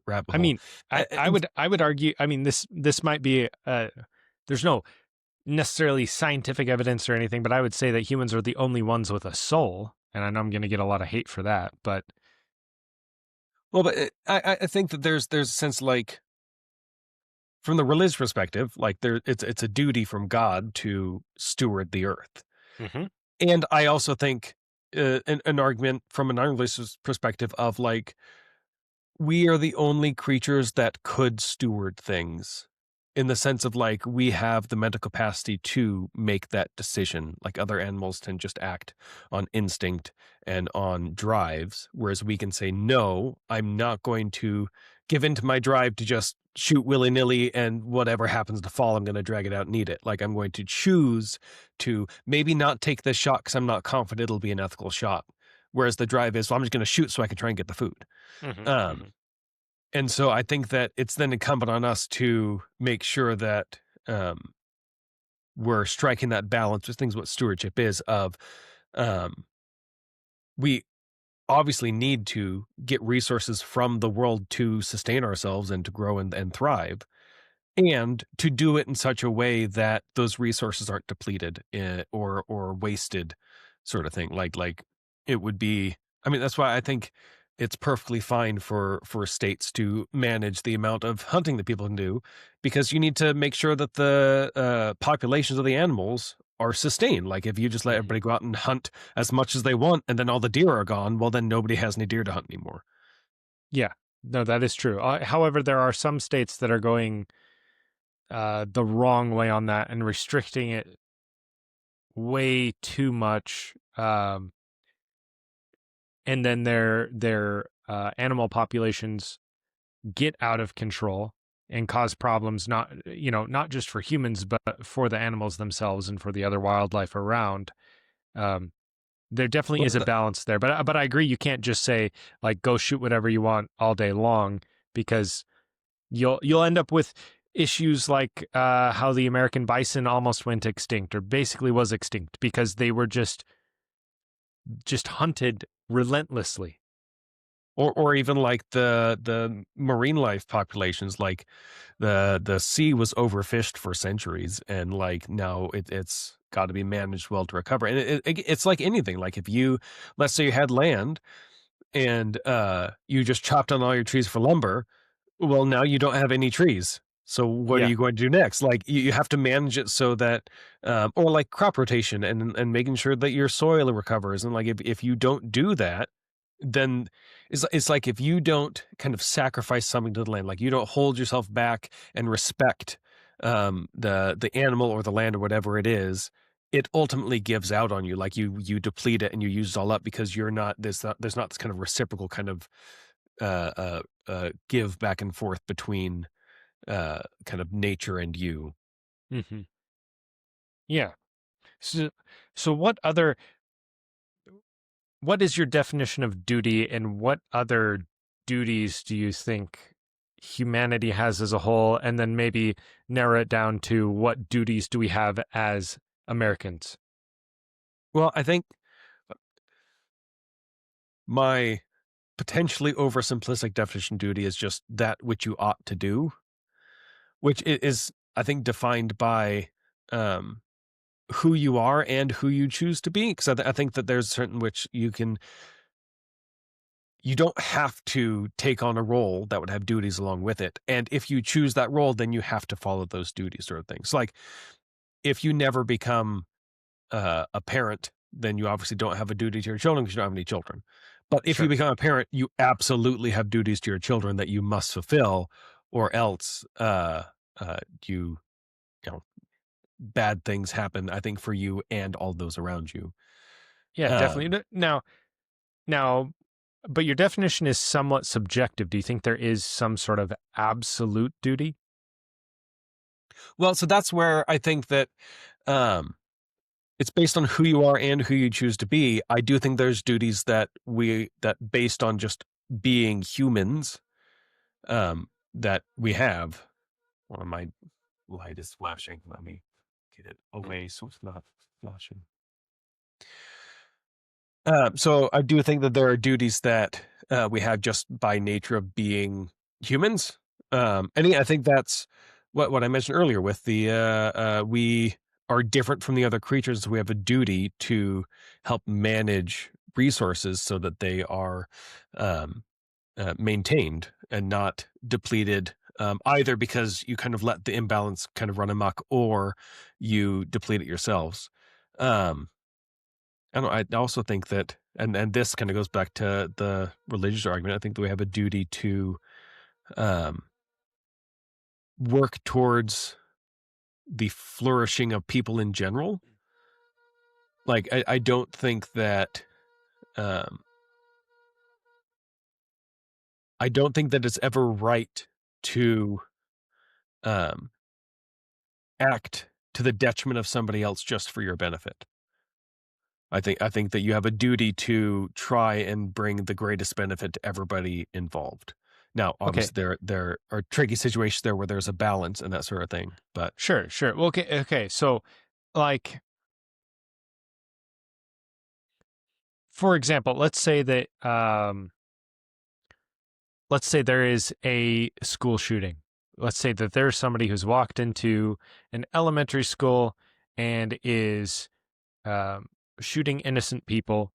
rabbit I hole. mean, I would argue, I mean, this might be there's no necessarily scientific evidence or anything, but I would say that humans are the only ones with a soul, and I know I'm going to get a lot of hate for that, but Well, but I think that there's a sense like from the religious perspective, like it's a duty from God to steward the earth. hmm And I also think an argument from a non-religious perspective of like we are the only creatures that could steward things in the sense of like we have the mental capacity to make that decision. Like other animals can just act on instinct and on drives, whereas we can say, no, I'm not going to give into my drive to just shoot willy nilly and whatever happens to fall, I'm going to drag it out and eat it. Like I'm going to choose to maybe not take this shot because I'm not confident it'll be an ethical shot. Whereas the drive is, well, I'm just going to shoot so I can try and get the food. Hmm. Um, Hmm. and so I think that it's then incumbent on us to make sure that um, we're striking that balance with things what stewardship is of um, we obviously need to get resources from the world to sustain ourselves and to grow and thrive and to do it in such a way that those resources aren't depleted or wasted sort of thing like it would be. I mean, that's why I think it's perfectly fine for states to manage the amount of hunting that people can do because you need to make sure that the populations of the animals are sustained. Like if you just let Hmm. everybody go out and hunt as much as they want and then all the deer are gone, well then nobody has any deer to hunt anymore. Yeah, no, that is true. However, there are some states that are going the wrong way on that and restricting it way too much. And then their animal populations get out of control and cause problems, not not just for humans but for the animals themselves and for the other wildlife around. um, there definitely Well, is a balance there, but I agree, you can't just say like go shoot whatever you want all day long, because you'll end up with issues like how the American bison almost went extinct, or basically was extinct, because they were just hunted relentlessly. or even like the marine life populations, like the sea was overfished for centuries, and like now it's got to be managed well to recover. And it's like anything. Like if you, let's say you had land and you just chopped down all your trees for lumber, well now you don't have any trees. So what are Yeah. you going to do next? Like you have to manage it so that, or like crop rotation and making sure that your soil recovers. And like if you don't do that, then it's like if you don't kind of sacrifice something to the land, like you don't hold yourself back and respect the animal or the land or whatever it is, it ultimately gives out on you. Like you deplete it and you use it all up because you're not there's not this kind of reciprocal kind of give back and forth between kind of nature and you. Hmm. Yeah. So what is your definition of duty, and what other duties do you think humanity has as a whole? And then maybe narrow it down to what duties do we have as Americans? Well, I think my potentially oversimplistic definition of duty is just that which you ought to do, which is I think defined by um, who you are and who you choose to be. Because I think that there's certain which you don't have to take on a role that would have duties along with it. And if you choose that role, then you have to follow those duties sort of things. So like if you never become a parent, then you obviously don't have a duty to your children because you don't have any children. But if you Sure. become a parent, you absolutely have duties to your children that you must fulfill, or else uh, you you know bad things happen. I think for you and all those around you. Yeah, definitely. Um, Now, but your definition is somewhat subjective. Do you think there is some sort of absolute duty? well, so that's where I think that um, it's based on who you are and who you choose to be. I do think there's duties that based on just being humans that we have. Well, my light is flashing. Let me get it away so it's not flashing. So I do think that there are duties that we have just by nature of being humans. And yeah, I think that's what I mentioned earlier with the we are different from the other creatures. We have a duty to help manage resources so that they are um, maintained and not depleted. Either because you kind of let the imbalance kind of run amok, or you deplete it yourselves. Um, I don't I also think that and this kind of goes back to the religious argument. I think that we have a duty to um, work towards the flourishing of people in general. Like I don't think that um, I don't think that it's ever right to um, act to the detriment of somebody else just for your benefit. I think that you have a duty to try and bring the greatest benefit to everybody involved. Now, Okay, obviously, there are tricky situations there where there's a balance and that sort of thing. But sure, sure. Well, okay, okay. So, like, for example, let's say there is a school shooting. Let's say that there's somebody who's walked into an elementary school and is um, shooting innocent people.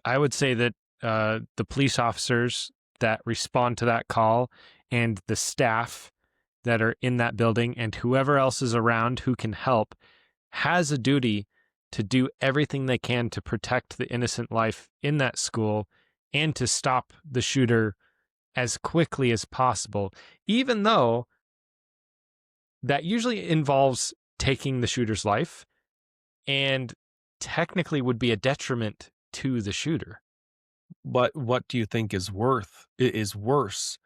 I would say that the police officers that respond to that call and the staff that are in that building and whoever else is around who can help has a duty to do everything they can to protect the innocent life in that school and to stop the shooter as quickly as possible, even though that usually involves taking the shooter's life and technically would be a detriment to the shooter. what do you think is worse,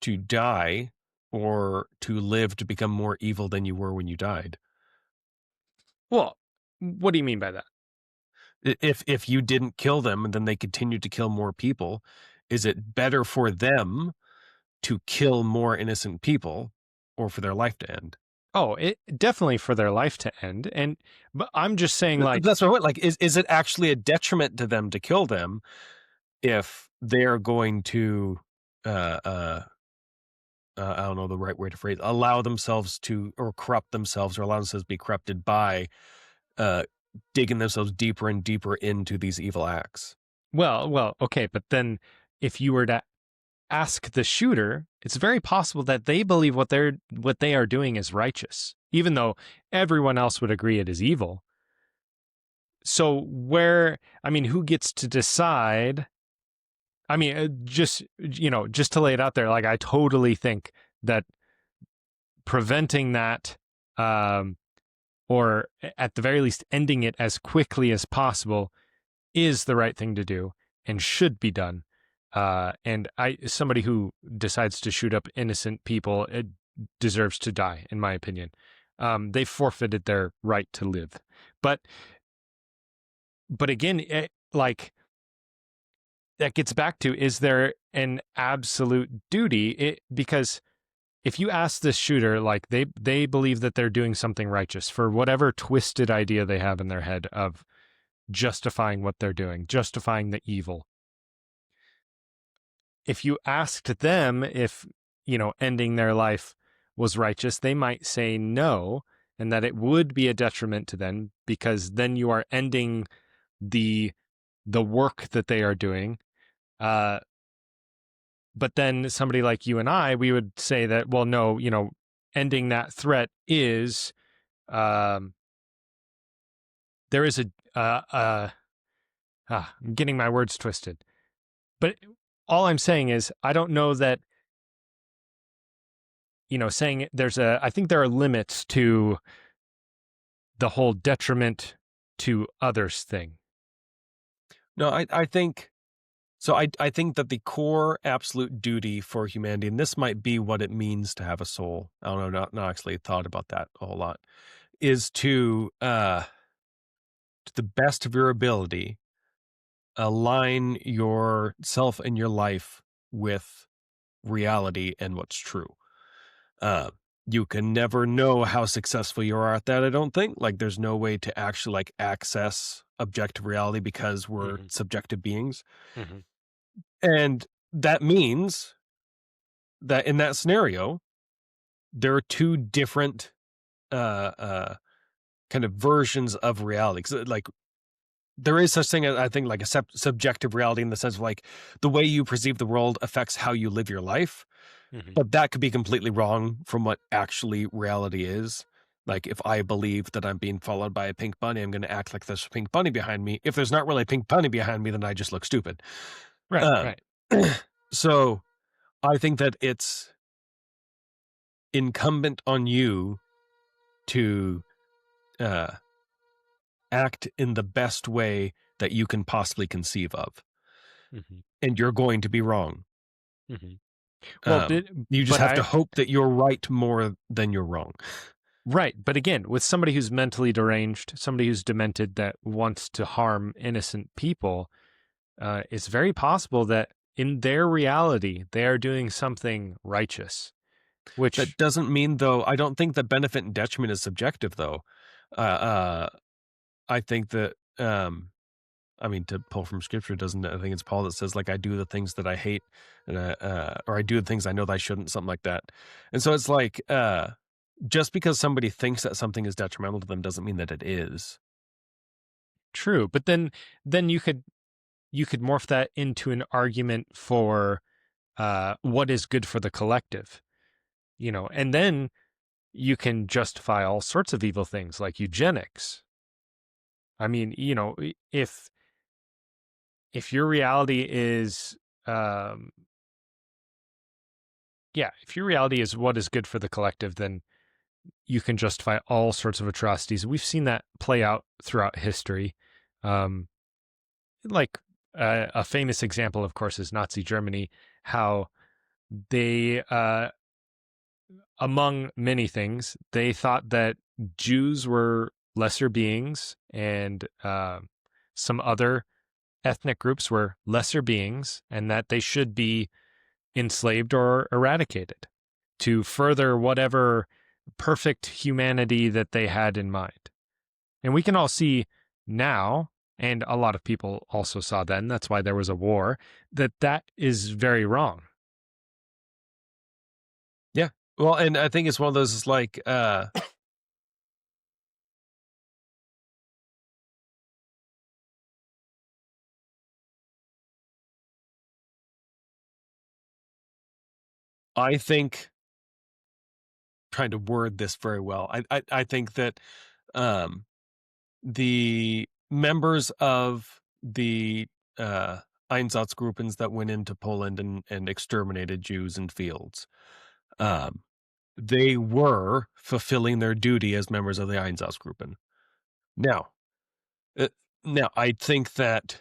to die or to live to become more evil than you were when you died? Well, what do you mean by that? If you didn't kill them and then they continued to kill more people, is it better for them to kill more innocent people or for their life to end? Oh, it definitely for their life to end. And but I'm just saying, like, That's what I went. Like, is it actually a detriment to them to kill them if they're going to, uh, uh, I don't know the right way to phrase, allow themselves to, or corrupt themselves, or allow themselves to be corrupted by uh, digging themselves deeper and deeper into these evil acts? okay, but then if you were to ask the shooter, it's very possible that they believe what they are doing is righteous, even though everyone else would agree it is evil. So I mean, who gets to decide? I mean, just to lay it out there, like I totally think that preventing that, um, or at the very least ending it as quickly as possible, is the right thing to do and should be done. And somebody who decides to shoot up innocent people, it deserves to die, in my opinion. They forfeited their right to live. But again, like that gets back to, is there an absolute duty? Because if you ask this shooter, like they believe that they're doing something righteous for whatever twisted idea they have in their head of justifying what they're doing, justifying the evil. If you asked them if, ending their life was righteous, they might say no, and that it would be a detriment to them because then you are ending the work that they are doing. But then somebody like you and I, we would say that, well, no, ending that threat is, um, there is I'm getting my words twisted. But all I'm saying is, I don't know that, saying I think there are limits to the whole detriment to others thing. No, I think so. I think that the core absolute duty for humanity, and this might be what it means to have a soul. I don't know, not actually thought about that a whole lot, is to the best of your ability, align yourself and your life with reality and what's true. Uh, you can never know how successful you are at that, I don't think. Like, there's no way to actually like access objective reality because we're Mm-hmm. subjective beings. Mm-hmm. And that means that in that scenario, there are two different uh uh kind of versions of reality. 'Cause, like, there is such thing as, I think, like a subjective reality in the sense of like the way you perceive the world affects how you live your life, Mm-hmm. but that could be completely wrong from what actually reality is. Like, if I believe that I'm being followed by a pink bunny, I'm going to act like there's a pink bunny behind me. If there's not really a pink bunny behind me, then I just look stupid. Right, Um, right. so I think that it's incumbent on you to uh, act in the best way that you can possibly conceive of, Hmm. and you're going to be wrong. Hmm. Well, You just but have to hope that you're right more than you're wrong. right. But again, with somebody who's mentally deranged, somebody who's demented that wants to harm innocent people, it's very possible that in their reality, they are doing something righteous, That which, doesn't mean, though, I don't think that benefit and detriment is subjective, though. Uh, uh, I think that, I mean, to pull from scripture, doesn't I think it's Paul that says, like, I do the things that I hate, and or I do the things I know that I shouldn't, something like that. And so it's like, just because somebody thinks that something is detrimental to them doesn't mean that it is. true. But then you could morph that into an argument for what is good for the collective, and then you can justify all sorts of evil things like eugenics. I mean, if your reality is, um, yeah, if your reality is what is good for the collective, then you can justify all sorts of atrocities. We've seen that play out throughout history. Um, like a famous example, of course, is Nazi Germany, how they, among many things, they thought that Jews were lesser beings and some other ethnic groups were lesser beings and that they should be enslaved or eradicated to further whatever perfect humanity that they had in mind. And we can all see now, and a lot of people also saw then, that's why there was a war, that is very wrong. Yeah. Well, and I think it's one of those, like, I think, trying to word this very well. I think that um, the members of the Einsatzgruppens that went into Poland and exterminated Jews in fields, um, they were fulfilling their duty as members of the Einsatzgruppen. Now, uh, now I think that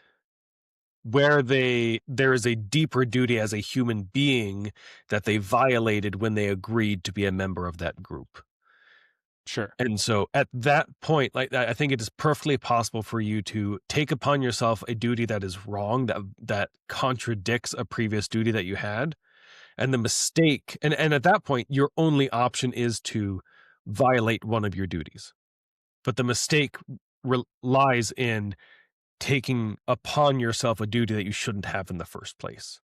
there is a deeper duty as a human being that they violated when they agreed to be a member of that group. Sure. And so at that point, like, I think it is perfectly possible for you to take upon yourself a duty that is wrong, that contradicts a previous duty that you had. And the mistake, and at that point, your only option is to violate one of your duties. But the mistake lies in taking upon yourself a duty that you shouldn't have in the first place.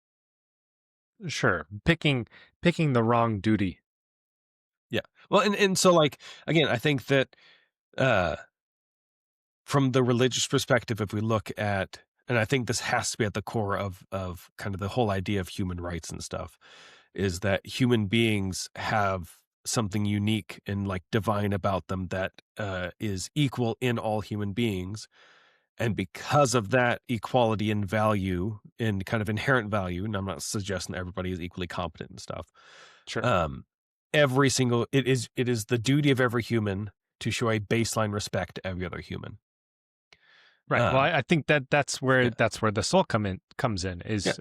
Sure. Picking the wrong duty. Yeah. Well, and so, like, again, I think that uh from the religious perspective, if we look at, and I think this has to be at the core of kind of the whole idea of human rights and stuff, is that human beings have something unique and, like, divine about them that is equal in all human beings. And because of that equality in value and kind of inherent value, and I'm not suggesting that everybody is equally competent and stuff, Sure. um, it is the duty of every human to show a baseline respect to every other human. Right. Well, Um, I think that's where yeah, the soul comes in. yeah. Is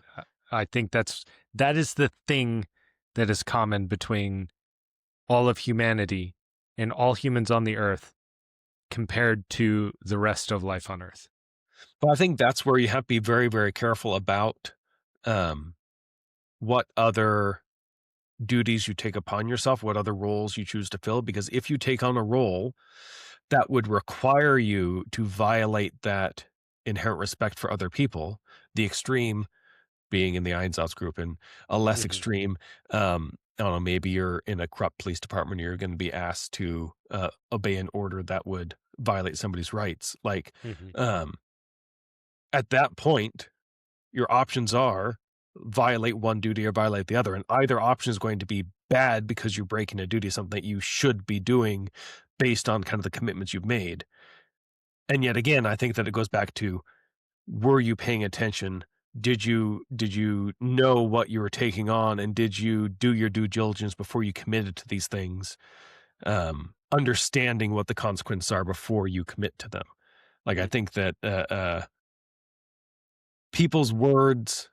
I think that is the thing that is common between all of humanity and all humans on the earth compared to the rest of life on earth. But I think that's where you have to be very, very careful about um, what other duties you take upon yourself, what other roles you choose to fill. Because if you take on a role that would require you to violate that inherent respect for other people, the extreme being in the Einsatzgruppen, and a less Hmm. extreme, I don't know, maybe you're in a corrupt police department, you're going to be asked to obey an order that would violate somebody's rights. Like, Hmm. um, at that point, your options are violate one duty or violate the other. And either option is going to be bad because you're breaking a duty, something that you should be doing based on kind of the commitments you've made. And yet again, I think that it goes back to, were you paying attention? Did you know what you were taking on, and did you do your due diligence before you committed to these things? Understanding what the consequences are before you commit to them. Like, I Mhm. think that people's words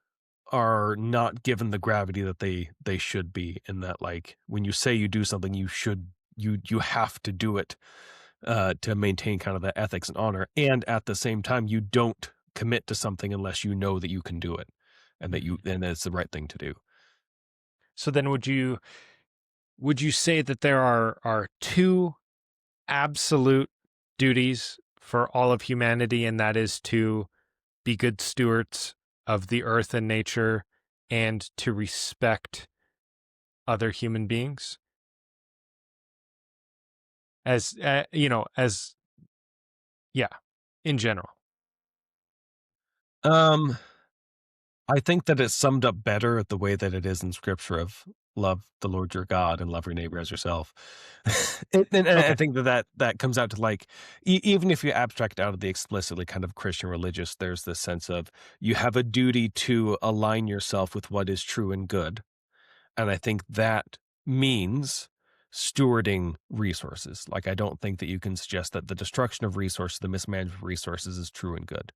are not given the gravity that they should be, in that, like, when you say you do something, you have to do it to maintain kind of the ethics and honor. And at the same time, you don't commit to something unless you know that you can do it, and Mhm. that it's the right thing to do. So then would you say that there are two absolute duties for all of humanity, and that is to be good stewards of the earth and nature and to respect other human beings as as yeah, in general. Um, I think that it's summed up better the way that it is in scripture of, love the Lord your God and love your neighbor as yourself. And I Okay. think that comes out to, like, even if you abstract out of the explicitly kind of Christian religious, there's this sense of, you have a duty to align yourself with what is true and good. And I think that means stewarding resources. Like, I don't think that you can suggest that the destruction of resources, the mismanagement of resources, is true and good.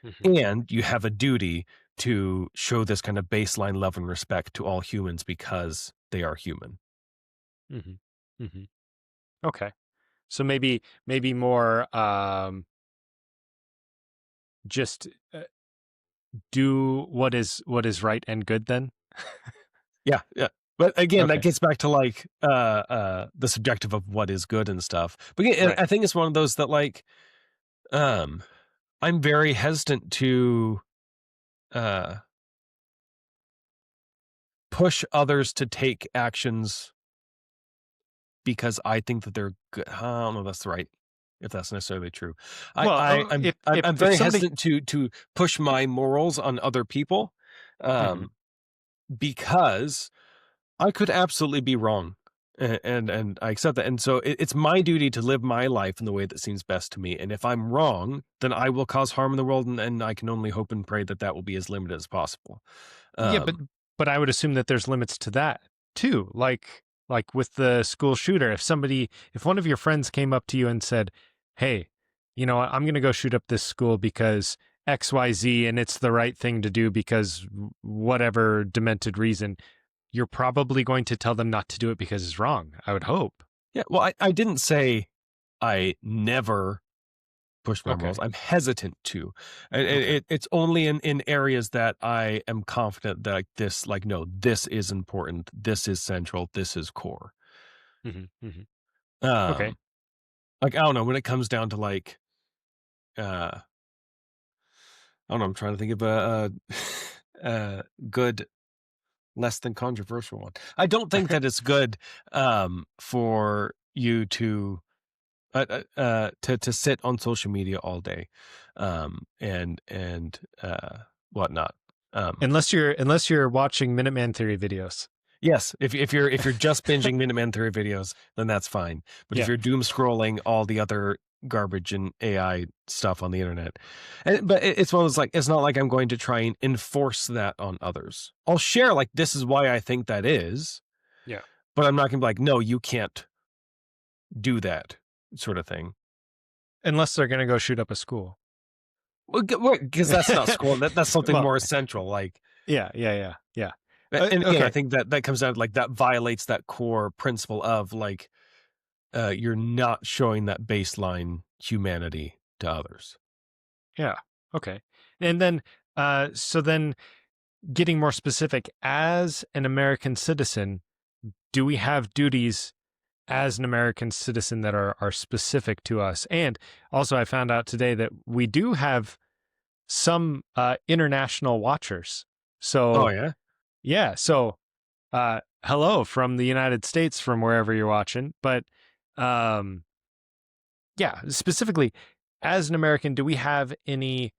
Hmm. And you have a duty to show this kind of baseline love and respect to all humans because they are human. Hmm. Hmm. Okay. So maybe more just do what is right and good then. Yeah, yeah. But again, that Okay. gets back to, like, the subjective of what is good and stuff. But again, Right. I think it's one of those that, like, um, I'm very hesitant to uh push others to take actions because I think that they're good. I don't know if that's right, if that's necessarily true. I, Well, I I'm if I'm if I'm if very somebody. hesitant to push my morals on other people, Mhm. um, because I could absolutely be wrong, and I accept that. And so it's my duty to live my life in the way that seems best to me. And if I'm wrong, then I will cause harm in the world, and I can only hope and pray that that will be as limited as possible. Yeah, but Um, I would assume that there's limits to that too. Like with the school shooter, if one of your friends came up to you and said, "Hey, you know what? I'm going to go shoot up this school because XYZ and it's the right thing to do because whatever demented reason," you're probably going to tell them not to do it because it's wrong. I would hope. yeah, well, I didn't say I never push my morals. Okay. I'm hesitant to. And Okay. it's only in areas that I am confident that, like, this, like, no, this is important. This is central. This is core. Hmm. Hmm. Okay. Um, like, I don't know, when it comes down to, like, I don't know, I'm trying to think of a good, less than controversial one. I don't think that it's good for you to to sit on social media all day, and whatnot. Um, Unless you're watching Minuteman Theory videos. yes, if you're just binging Minuteman Theory videos, then that's fine. But if Yeah. you're doom scrolling all the other garbage and AI stuff on the internet, but it's one of those, like, it's not like I'm going to try and enforce that on others. I'll share, like, this is why I think that is, Yeah. but I'm not gonna be like, no, you can't do that, sort of thing. Unless they're going to go shoot up a school. Well, because that's not school. That's something Well, more essential. Like, yeah, yeah, yeah, yeah. and again, I Okay, think that comes out, like, that violates that core principle of, like, you're not showing that baseline humanity to others. yeah, okay. And then, so then, getting more specific, as an American citizen, do we have duties as an American citizen that are specific to us? And also, I found out today that we do have some international watchers. Oh So yeah. yeah, so hello from the United States, from wherever you're watching, but. Um, Yeah, specifically, as an American, do we have any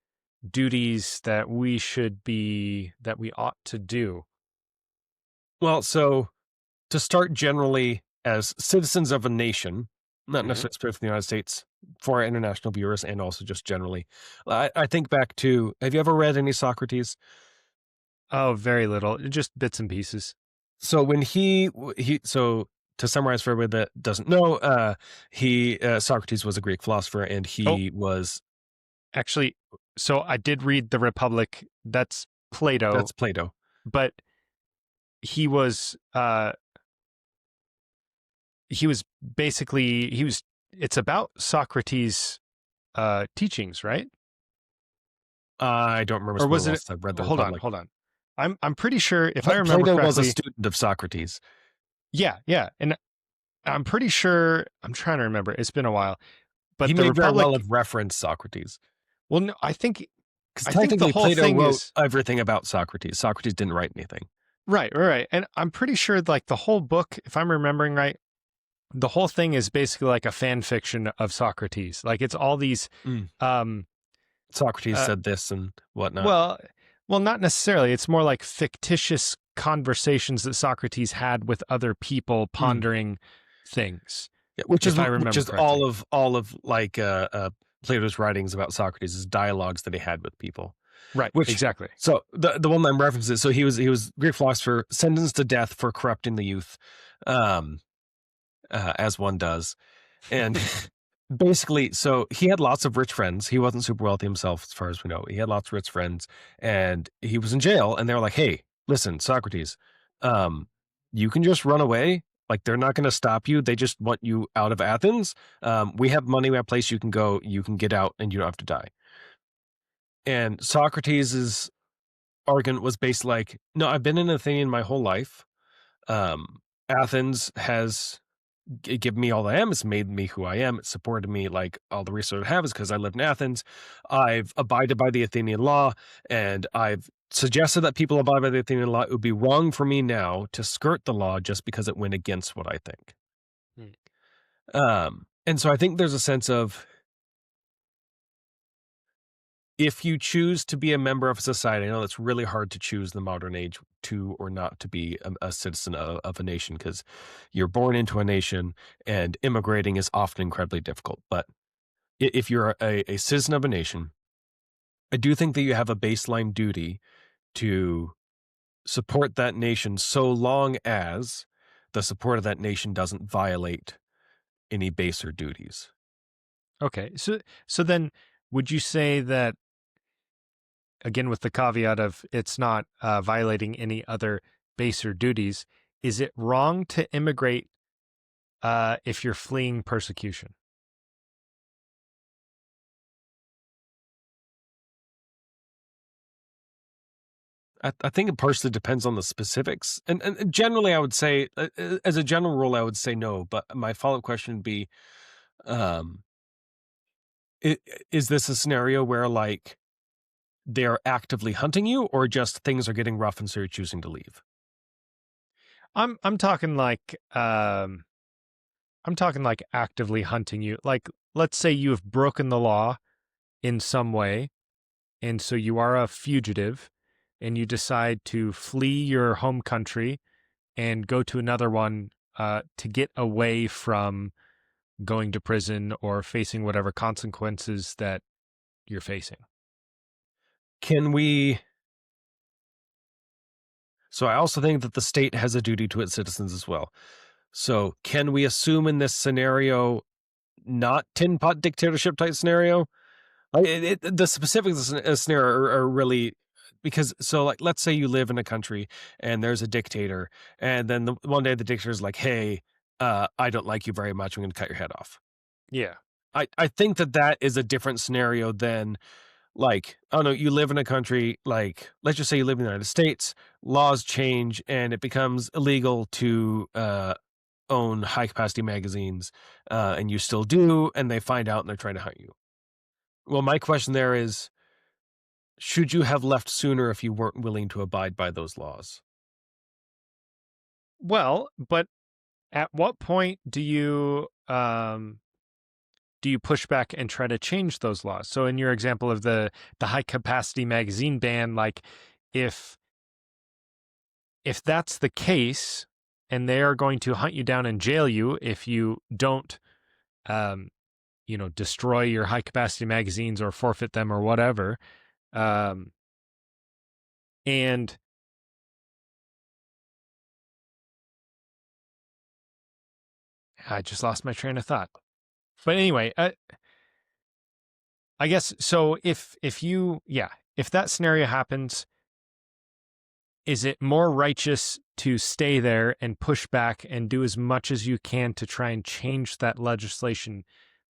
duties that we ought to do? Well, so to start generally, as citizens of a nation, not Hmm. necessarily specific for the United States, for our international viewers, and also just generally. I think back to, have you ever read any Socrates? Oh, very little, just bits and pieces. So when so to summarize for everybody that doesn't know, Socrates was a Greek philosopher, and Oh, he was actually, so I did read The Republic. That's Plato, that's Plato. but he was uh he was basically he was it's about Socrates teachings, right? I don't remember Or some of was the it, else. I've read the hold on, Republic. hold on. I'm pretty sure if I remember Plato was a correctly. student of Socrates. Yeah, yeah. And I'm pretty sure I'm trying to remember. It's been a while. He But the may very well Republic, have referenced Socrates, well, no, I think because the technically whole Plato thing wrote is everything about Socrates. Socrates didn't write anything. right, right, right. And I'm pretty sure like the whole book, if I'm remembering right, the whole thing is basically like a fan fiction of Socrates. Like it's all these Mm. um Socrates uh said this and whatnot. well well not necessarily. It's more like fictitious conversations that Socrates had with other people Mm. pondering things, Yeah, if I which remember is correctly. all of like Plato's writings about Socrates, is dialogues that he had with people. Right, Which, exactly. so the one I'm referencing is, so he was Greek philosopher sentenced to death for corrupting the youth, um, as one does, and basically, so he had lots of rich friends. He wasn't super wealthy himself, as far as we know. He had lots of rich friends, and he was in jail. And they were like, "Hey, listen, Socrates, you can just run away. Like, they're not going to stop you. They just want you out of Athens. We have money. We have a place you can go. You can get out, and you don't have to die." And Socrates's argument was based like, "No, I've been in Athenian my whole life. Athens has given me all I am. It's made me who I am. It's supported me. Like, all the resources I have is because I live in Athens. I've abided by the Athenian law, and I've suggested that people abide by the Athenian law. It would be wrong for me now to skirt the law just because it went against what I think." Hmm. And so I think there's a sense of, if you choose to be a member of a society, I know it's really hard to choose in the modern age to or not to be a citizen of a nation, because you're born into a nation, and immigrating is often incredibly difficult. But if you're a citizen of a nation, I do think that you have a baseline duty to support that nation, so long as the support of that nation doesn't violate any baser duties. Okay. So then would you say that, again with the caveat of it's not violating any other baser duties, is it wrong to immigrate if you're fleeing persecution? I think it partially depends on the specifics, and generally, I would say, as a general rule, I would say no. But my follow up question would be, um, is this a scenario where, like, they are actively hunting you, or just things are getting rough and so you're choosing to leave? I'm talking like I'm talking like actively hunting you. Like let's say you have broken the law in some way, and so you are a fugitive and you decide to flee your home country and go to another one to get away from going to prison or facing whatever consequences that you're facing. Can we? So I also think that the state has a duty to its citizens as well. So can we assume in this scenario, not tin pot dictatorship type scenario? Like, the specifics of the scenario are really, because, so, like, let's say you live in a country and there's a dictator, and then one day the dictator's like, "Hey, I don't like you very much. I'm going to cut your head off." Yeah. I think that is a different scenario than, like, I don't know, you live in a country, like, let's just say you live in the United States, laws change and it becomes illegal to own high capacity magazines, and you still do, and they find out and they're trying to hunt you. Well, my question there is, should you have left sooner if you weren't willing to abide by those laws? Well, but at what point do you push back and try to change those laws? So in your example of the high capacity magazine ban, like if that's the case and they are going to hunt you down and jail you if you don't um, destroy your high capacity magazines or forfeit them or whatever. Um, and I just lost my train of thought. But anyway, I guess so. If that scenario happens, is it more righteous to stay there and push back and do as much as you can to try and change that legislation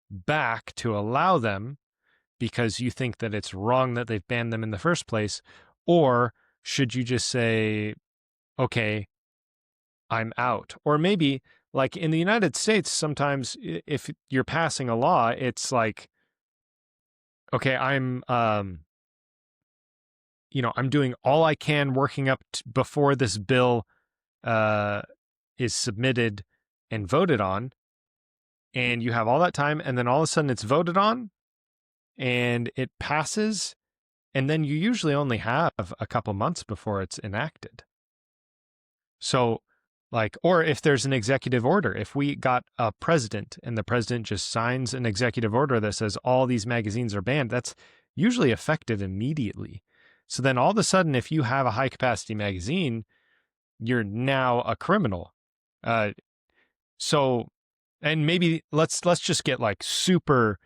back to allow them because you think that it's wrong that they've banned them in the first place? Or should you just say, okay, I'm out? Or maybe, like in the United States, sometimes if you're passing a law, it's like, okay, I'm doing all I can working up before this bill is submitted and voted on, and you have all that time, and then all of a sudden it's voted on and it passes, and then you usually only have a couple months before it's enacted. So, like, or if there's an executive order, if we got a president and the president just signs an executive order that says all these magazines are banned, that's usually effective immediately. So then all of a sudden, if you have a high capacity magazine, you're now a criminal. So, and maybe let's just get like super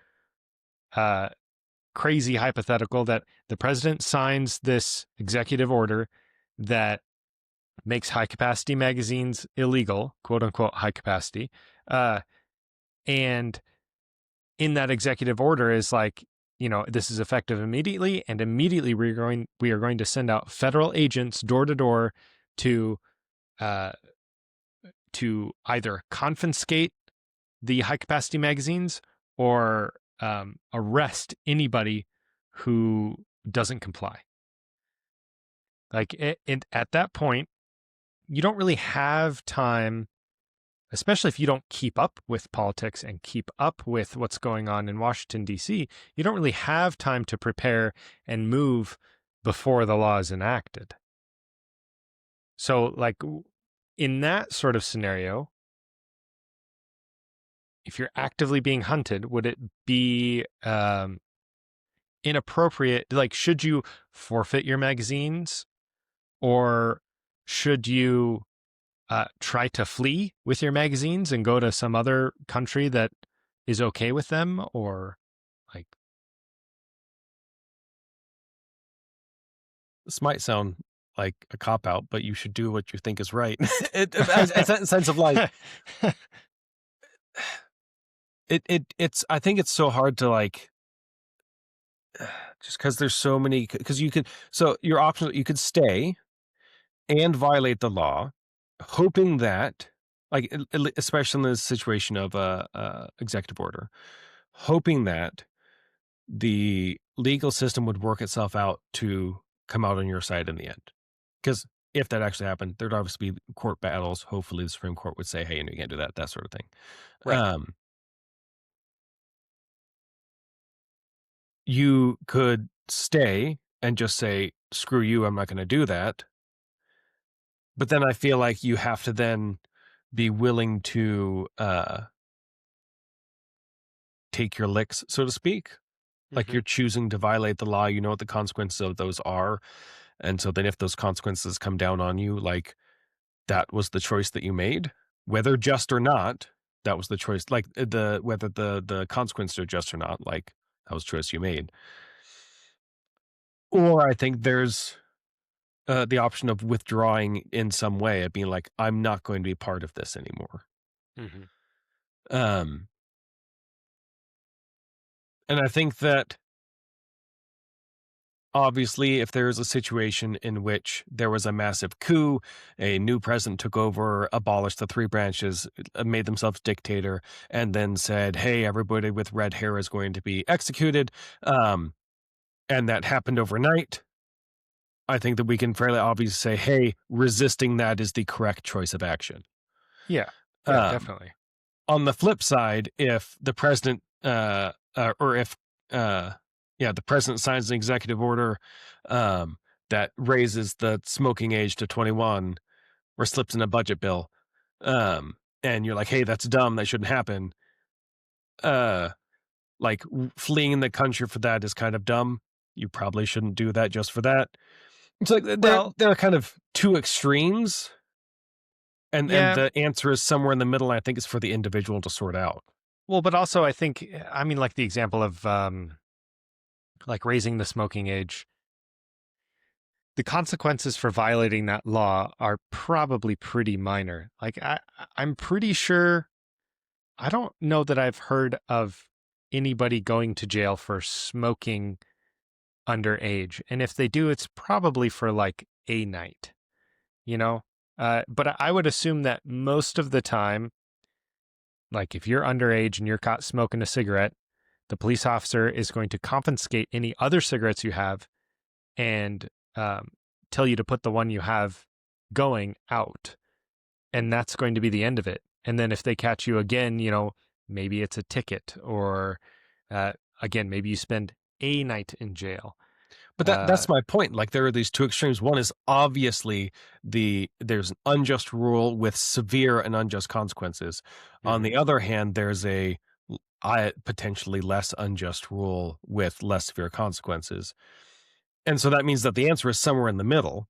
crazy hypothetical that the president signs this executive order that makes high capacity magazines illegal, quote unquote high capacity. And in that executive order is like, this is effective immediately, and immediately we are going to send out federal agents door to door to either confiscate the high capacity magazines or arrest anybody who doesn't comply. Like at that point, you don't really have time, especially if you don't keep up with politics and keep up with what's going on in Washington, D.C., you don't really have time to prepare and move before the law is enacted. So, like, in that sort of scenario, if you're actively being hunted, would it be inappropriate? Like, should you forfeit your magazines, or should you try to flee with your magazines and go to some other country that is okay with them? Or like, This might sound like a cop out, but you should do what you think is right. As a sense of like, it's. I think it's so hard to like, just because there's so many. Because you could. So your option, you could stay and violate the law, hoping that, like, especially in the situation of a executive order, hoping that the legal system would work itself out to come out on your side in the end. Because if that actually happened, there'd obviously be court battles. Hopefully, the Supreme Court would say, "Hey, you can't do that," that sort of thing. right. You could stay and just say, "Screw you, I'm not going to do that." But then I feel like you have to then be willing to take your licks, so to speak. Like you're choosing to violate the law, you know what the consequences of those are. And so then if those consequences come down on you, like that was the choice that you made, whether just or not, that was the choice. Like whether the consequences are just or not, like that was the choice you made. Or I think there's the option of withdrawing in some way, of being like, I'm not going to be part of this anymore. Um, and I think that obviously, if there is a situation in which there was a massive coup, a new president took over, abolished the three branches, made themselves dictator, and then said, hey, everybody with red hair is going to be executed, and that happened overnight, I think that we can fairly obviously say, hey, resisting that is the correct choice of action. Yeah, definitely. On the flip side, if the president, the president signs an executive order that raises the smoking age to 21 or slips in a budget bill, and you're like, hey, that's dumb, that shouldn't happen. uh, like fleeing the country for that is kind of dumb. You probably shouldn't do that just for that. It's like Well, there are kind of two extremes, and yeah. the answer is somewhere in the middle. And I think it's for the individual to sort out. Well, but also I think, I mean, like the example of like raising the smoking age, the consequences for violating that law are probably pretty minor. Like I'm pretty sure, I don't know that I've heard of anybody going to jail for smoking underage. And if they do, it's probably for like a night, you know? But I would assume that most of the time, like if you're underage and you're caught smoking a cigarette, the police officer is going to confiscate any other cigarettes you have and um, tell you to put the one you have going out. And that's going to be the end of it. And then if they catch you again, maybe it's a ticket or again, maybe you spend a night in jail. But Uh, that's my point. Like there are these two extremes. One is obviously there's an unjust rule with severe and unjust consequences. On mhm. the other hand, there's a potentially less unjust rule with less severe consequences. And so that means that the answer is somewhere in the middle.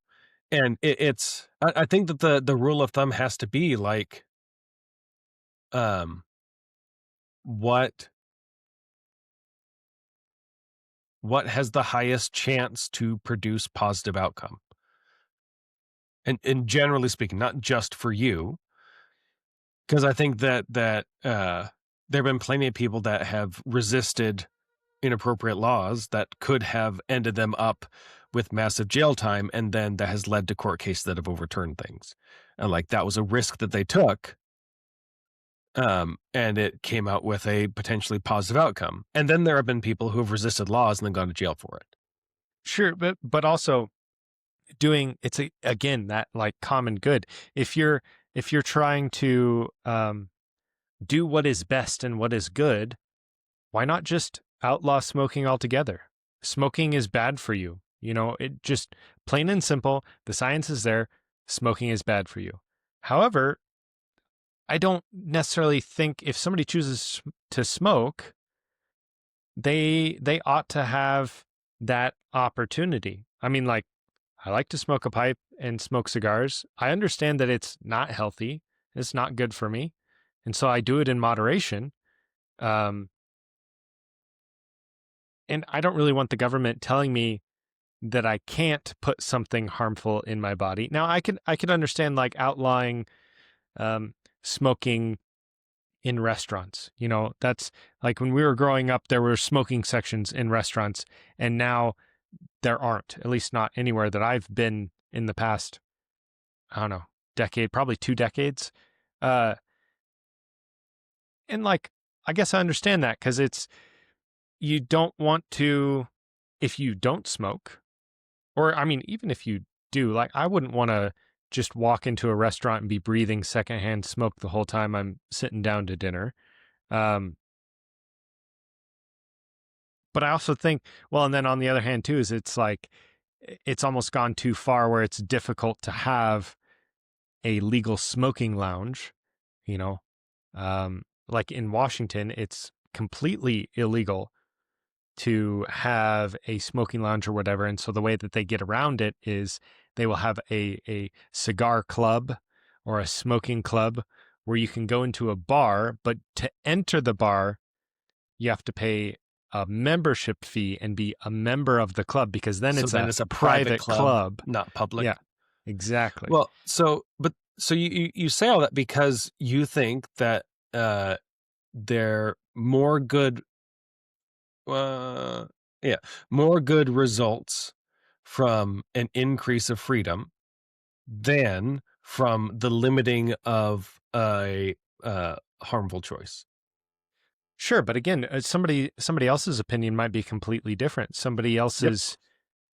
And I think that the rule of thumb has to be like, um, what what has the highest chance to produce positive outcome? And generally speaking, not just for you, because I think that there have been plenty of people that have resisted inappropriate laws that could have ended them up with massive jail time, and then that has led to court cases that have overturned things. And like that was a risk that they took, and it came out with a potentially positive outcome. And then there have been people who have resisted laws and then gone to jail for it. Sure, but also doing again that like common good. If you're trying to do what is best and what is good, why not just outlaw smoking altogether? Smoking is bad for you. It just plain and simple. The science is there. Smoking is bad for you. However, I don't necessarily think if somebody chooses to smoke, they ought to have that opportunity. I mean, like, I like to smoke a pipe and smoke cigars. I understand that it's not healthy. It's not good for me. And so I do it in moderation. Um, and I don't really want the government telling me that I can't put something harmful in my body. Now, I could understand like outlawing um, smoking in restaurants. That's like when we were growing up, there were smoking sections in restaurants, and now there aren't, at least not anywhere that I've been in the past, I don't know, decade, probably 2 decades. Uh, and like, I guess I understand that because you don't want to, if you don't smoke, or I mean, even if you do, like, I wouldn't want to just walk into a restaurant and be breathing secondhand smoke the whole time I'm sitting down to dinner. Um, but I also think, well, and then on the other hand, too, is it's like, it's almost gone too far where it's difficult to have a legal smoking lounge, you know, like in Washington, it's completely illegal to have a smoking lounge or whatever. And so the way that they get around it is they will have a cigar club or a smoking club where you can go into a bar, but to enter the bar, you have to pay a membership fee and be a member of the club because then So it's then a it's a private private club, club. not public. Yeah, exactly. Well, so you say all that because you think that uh they're more good uh yeah, more good results from an increase of freedom than from the limiting of a harmful choice. Sure, but again, somebody else's opinion might be completely different. Somebody Yep. else's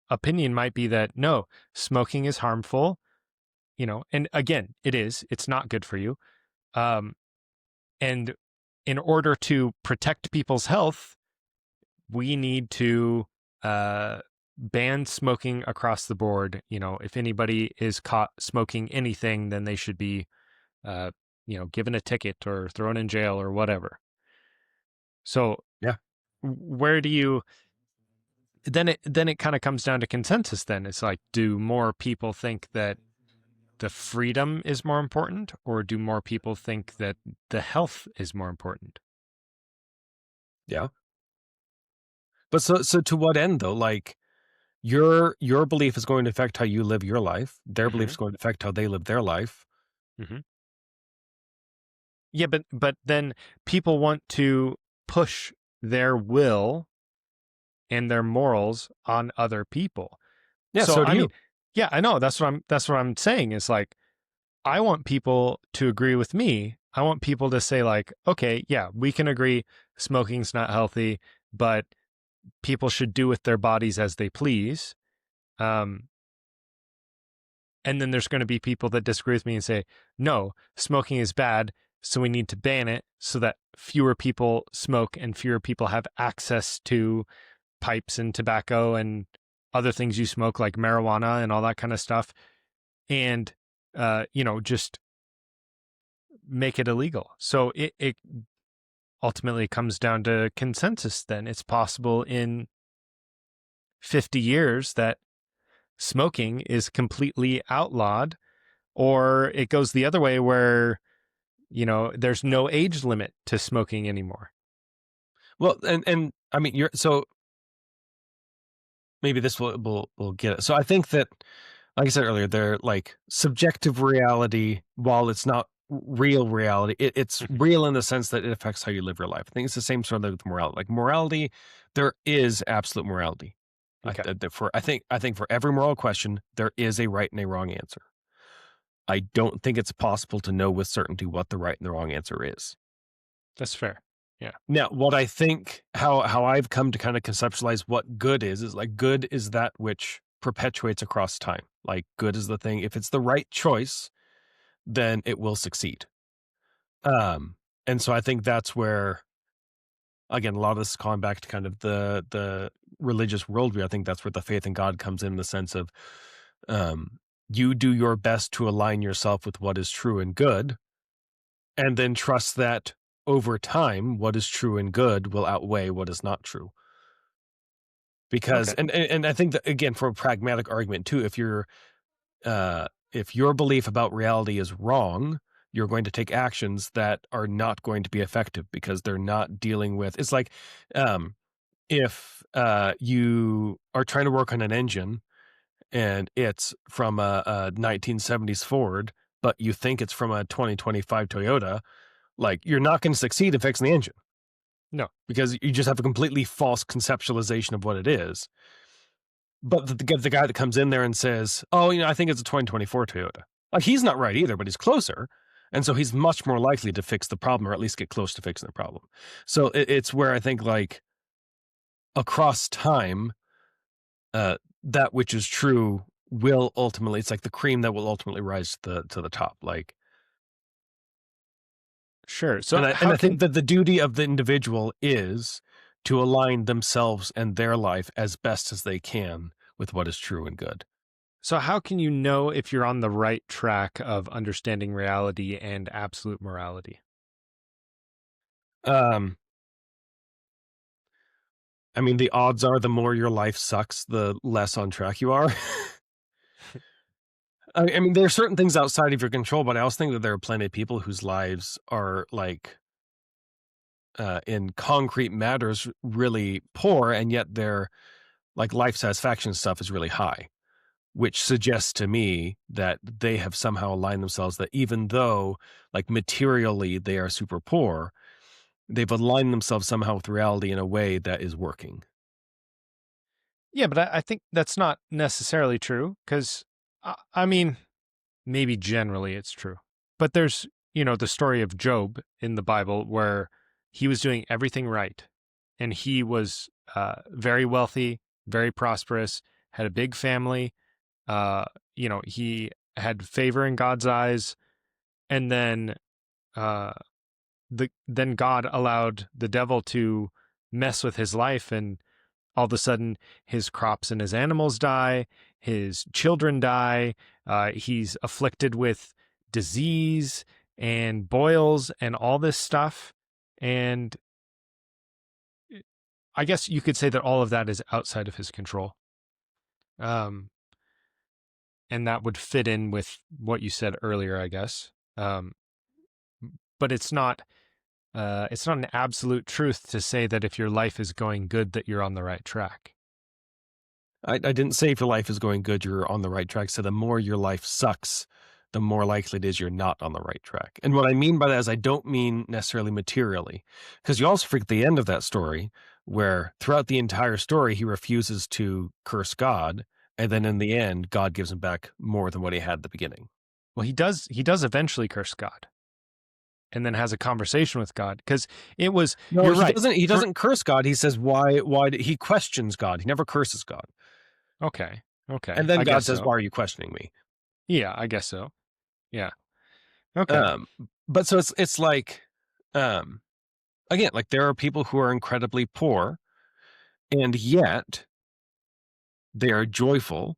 opinion might be that no, smoking is harmful, and again, it is. It's not good for you. Um, and in order to protect people's health, we need to ban smoking across the board. If anybody is caught smoking anything, then they should be, given a ticket or thrown in jail or whatever. So Yeah. where do you then it kind of comes down to consensus then. It's like, do more people think that the freedom is more important, or do more people think that the health is more important? Yeah. But so to what end though? Like your belief is going to affect how you live your life. Their belief Hmm. is going to affect how they live their life. Hmm. Yeah, but then people want to push their will and their morals on other people. Yeah, So so do I mean, you. yeah, I know that's what I'm saying is like, I want people to agree with me. I want people to say like, okay, yeah, we can agree smoking's not healthy, but people should do with their bodies as they please. Um, and then there's going to be people that disagree with me and say, no, smoking is bad, so we need to ban it so that fewer people smoke and fewer people have access to pipes and tobacco and other things you smoke like marijuana and all that kind of stuff. And just make it illegal. So it ultimately comes down to consensus then. It's possible in 50 years that smoking is completely outlawed, or it goes the other way where, there's no age limit to smoking anymore. Well, and I mean, you're so maybe this will get it. So I think that, like I said earlier, they're like subjective reality, while it's not real reality. It's Mhm. real in the sense that it affects how you live your life. I think it's the same sort of with morality. Like morality, there is absolute morality. Okay. I think for every moral question, there is a right and a wrong answer. I don't think it's possible to know with certainty what the right and the wrong answer is. That's fair. Yeah. Now, what I think, how I've come to kind of conceptualize what good is like good is that which perpetuates across time. Like good is the thing. If it's the right choice, then it will succeed. Um, and so I think that's where, again, a lot of this is calling back to kind of the religious worldview. I think that's where the faith in God comes in the sense of, um, you do your best to align yourself with what is true and good, and then trust that over time, what is true and good will outweigh what is not true. Because Okay. and I think that again, for a pragmatic argument too, if your belief about reality is wrong, you're going to take actions that are not going to be effective because they're not dealing with. It's like, um, if you are trying to work on an engine and it's from a 1970s Ford, but you think it's from a 2025 Toyota, like you're not going to succeed in fixing the engine No. because you just have a completely false conceptualization of what it is. But the guy that comes in there and says, "Oh, I think it's a 2024 Toyota." Like he's not right either, but he's closer, and so he's much more likely to fix the problem or at least get close to fixing the problem. So it's where I think like across time, that which is true will ultimately. It's like the cream that will ultimately rise to the top. Like, Sure. So and I think that the duty of the individual is to align themselves and their life as best as they can with what is true and good. how can you know if you're on the right track of understanding reality and absolute morality? Um, I mean, the odds are the more your life sucks, the less on track you are. I mean, there are certain things outside of your control, but I also think that there are plenty of people whose lives are like, in concrete matters, really poor, and yet their like life satisfaction stuff is really high, which suggests to me that they have somehow aligned themselves that even though, like materially, they are super poor, they've aligned themselves somehow with reality in a way that is working. Yeah, but I think that's not necessarily true because, I mean, maybe generally it's true. But there's, the story of Job in the Bible where he was doing everything right and he was very wealthy, very prosperous, had a big family. He had favor in God's eyes. And then, uh, then God allowed the devil to mess with his life, and all of a sudden his crops and his animals die, his children die, he's afflicted with disease and boils and all this stuff. And I guess you could say that all of that is outside of his control. Um, and that would fit in with what you said earlier, I guess. Um, but it's not an absolute truth to say that if your life is going good, that you're on the right track. I didn't say if your life is going good, you're on the right track. So the more your life sucks, the more likely it is you're not on the right track. And what I mean by that is I don't mean necessarily materially, because you also forget the end of that story where throughout the entire story, he refuses to curse God. And then in the end, God gives him back more than what he had at the beginning. Well, he does eventually curse God and then has a conversation with God, because it was, No, you're he right. doesn't. He doesn't curse God. He says, "Why?" He questions God. He never curses God. Okay. And Okay. then I God guess says, so. "Why are you questioning me?" Yeah, I guess so. Yeah. Okay. Um, but so it's like, um, again, like there are people who are incredibly poor, and yet they are joyful,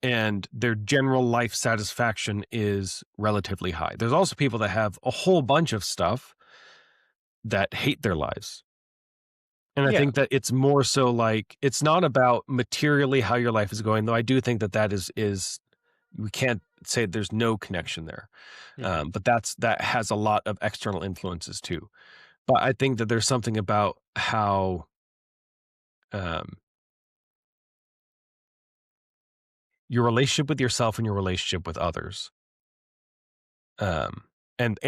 and their general life satisfaction is relatively high. There's also people that have a whole bunch of stuff that hate their lives. And I Yeah. think that it's more so like it's not about materially how your life is going, though I do think that that is we can't say there's no connection there. Hmm. But that has a lot of external influences too. But I think that there's something about how um, your relationship with yourself and your relationship with others, um, and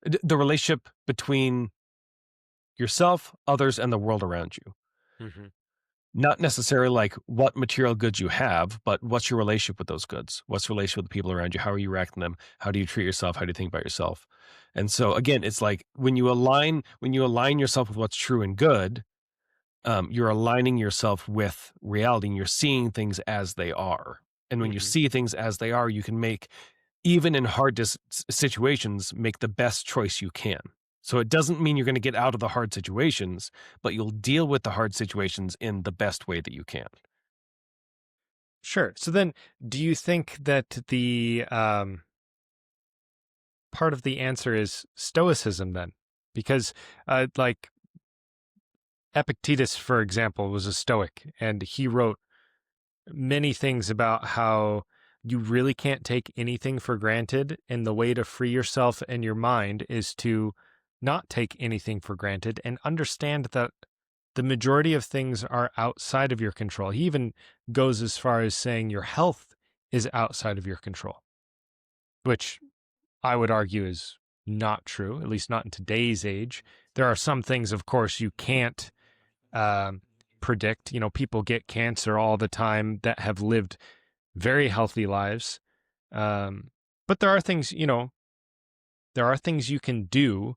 the relationship between yourself, others, and the world around you. Hmm. Not necessarily like what material goods you have, but what's your relationship with those goods? What's your relationship with the people around you? How are you reacting to them? How do you treat yourself? How do you think about yourself? And so again, it's like when you align yourself with what's true and good, you're aligning yourself with reality and you're seeing things as they are. And when you Hmm. see things as they are, you can make, even in hard situations, make the best choice you can. So it doesn't mean you're going to get out of the hard situations, but you'll deal with the hard situations in the best way that you can. Sure. So then, do you think that the part of the answer is stoicism then? Because, like Epictetus, for example, was a Stoic, and he wrote many things about how you really can't take anything for granted, and the way to free yourself and your mind is to not take anything for granted and understand that the majority of things are outside of your control. He even goes as far as saying your health is outside of your control, which I would argue is not true, at least not in today's age. There are some things, of course, you can't um, predict. You know, people get cancer all the time that have lived very healthy lives. Um, but there are things, there are things you can do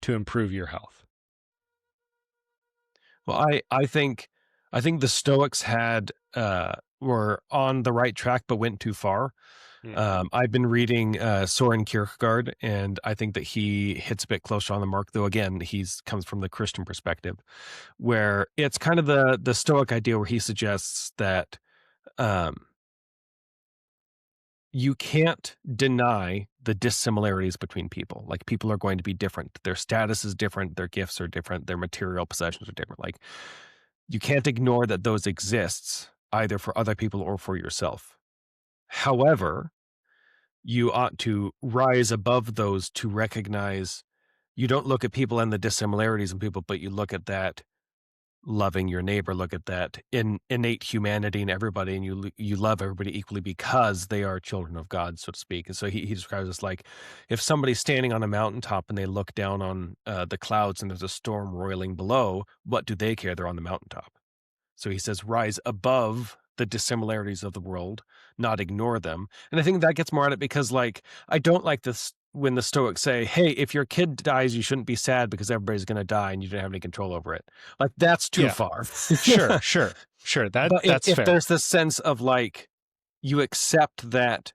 to improve your health. Well, I think the Stoics had were on the right track but went too far. Mm-hmm. I've been reading Soren Kierkegaard, and I think that he hits a bit closer on the mark. Though again, he's comes from the Christian perspective, where it's kind of the Stoic idea where he suggests that um, you can't deny the dissimilarities between people. Like people are going to be different. Their status is different. Their gifts are different. Their material possessions are different. Like you can't ignore that those exists either for other people or for yourself. However, you ought to rise above those to recognize you don't look at people and the dissimilarities in people, but you look at that loving your neighbor, look at that innate humanity in everybody, and you love everybody equally because they are children of God, so to speak. And so he describes this like if somebody's standing on a mountaintop and they look down on the clouds and there's a storm roiling below, what do they care? They're on the mountaintop. So he says, rise above the dissimilarities of the world, not ignore them. And I think that gets more at it because, like, I don't like this when the Stoics say, hey, if your kid dies, you shouldn't be sad because everybody's going to die and you don't have any control over it. Like, that's too Yeah, far. sure, sure, sure. But if, That's if fair. there's this sense of like, you accept that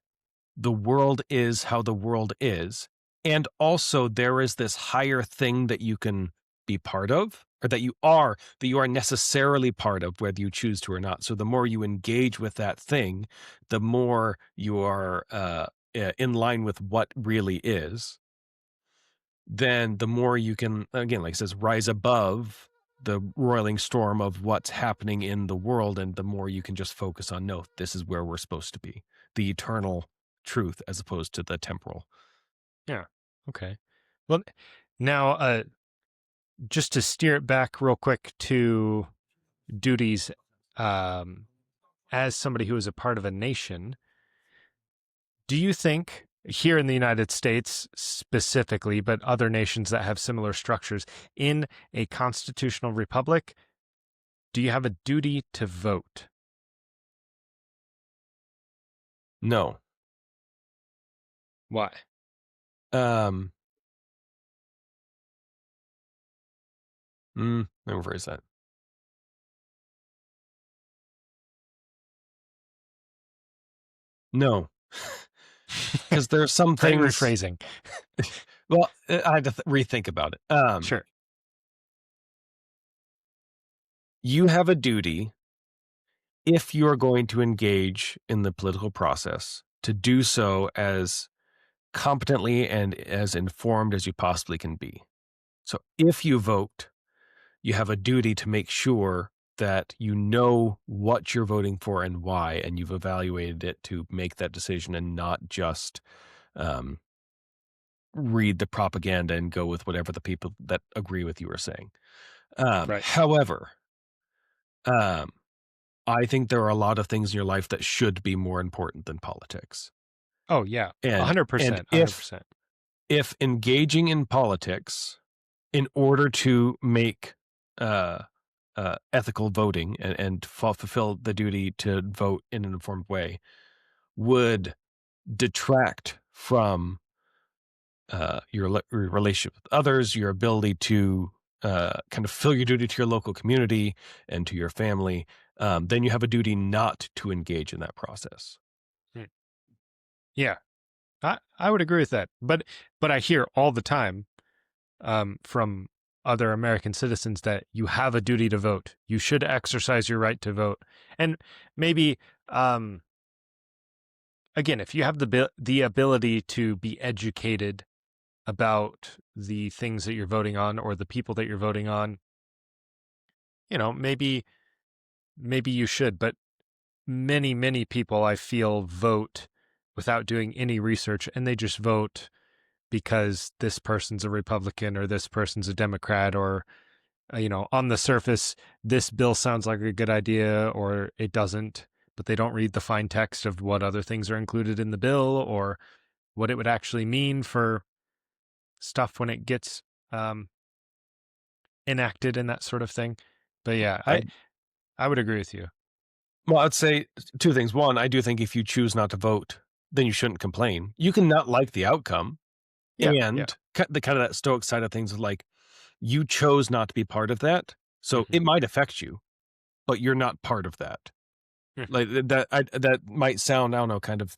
the world is how the world is. And also there is this higher thing that you can be part of or that you are necessarily part of, whether you choose to or not. So the more you engage with that thing, the more you are in line with what really is, then the more you can, again, like it says, rise above the roiling storm of what's happening in the world, and the more you can just focus on, no, this is where we're supposed to be, the eternal truth as opposed to the temporal. Yeah. Okay. Well, now, just to steer it back real quick to duties, um, as somebody who is a part of a nation, do you think here in the United States specifically, but other nations that have similar structures, in a constitutional republic, do you have a duty to vote? No. Why? Um, let me rephrase that. No, because there are some Great things. rephrasing. Well, I had to rethink about it. Sure. You have a duty, if you are going to engage in the political process, to do so as competently and as informed as you possibly can be. So if you vote, you have a duty to make sure that you know what you're voting for and why, and you've evaluated it to make that decision, and not just read the propaganda and go with whatever the people that agree with you are saying. Right. However, I think there are a lot of things in your life that should be more important than politics. Oh, yeah. And 100%. if 100%. engaging in politics in order to make ethical voting and fulfill the duty to vote in an informed way would detract from your relationship with others, your ability to kind of fill your duty to your local community and to your family, then you have a duty not to engage in that process. Yeah. I would agree with that. But I hear all the time from other American citizens that you have a duty to vote. You should exercise your right to vote. And maybe, again, if you have the ability to be educated about the things that you're voting on or the people that you're voting on, maybe you should. But many people, I feel, vote without doing any research, and they just vote because this person's a Republican or this person's a Democrat, or, on the surface, this bill sounds like a good idea or it doesn't, but they don't read the fine text of what other things are included in the bill or what it would actually mean for stuff when it gets enacted and that sort of thing. But yeah, I would agree with you. Well, I'd say two things. One, I do think if you choose not to vote, then you shouldn't complain. You can not like the outcome. Yeah, And the kind of that stoic side of things is like, you chose not to be part of that. So Mhm. it might affect you, but you're not part of that. Mhm. Like that might sound, I don't know, kind of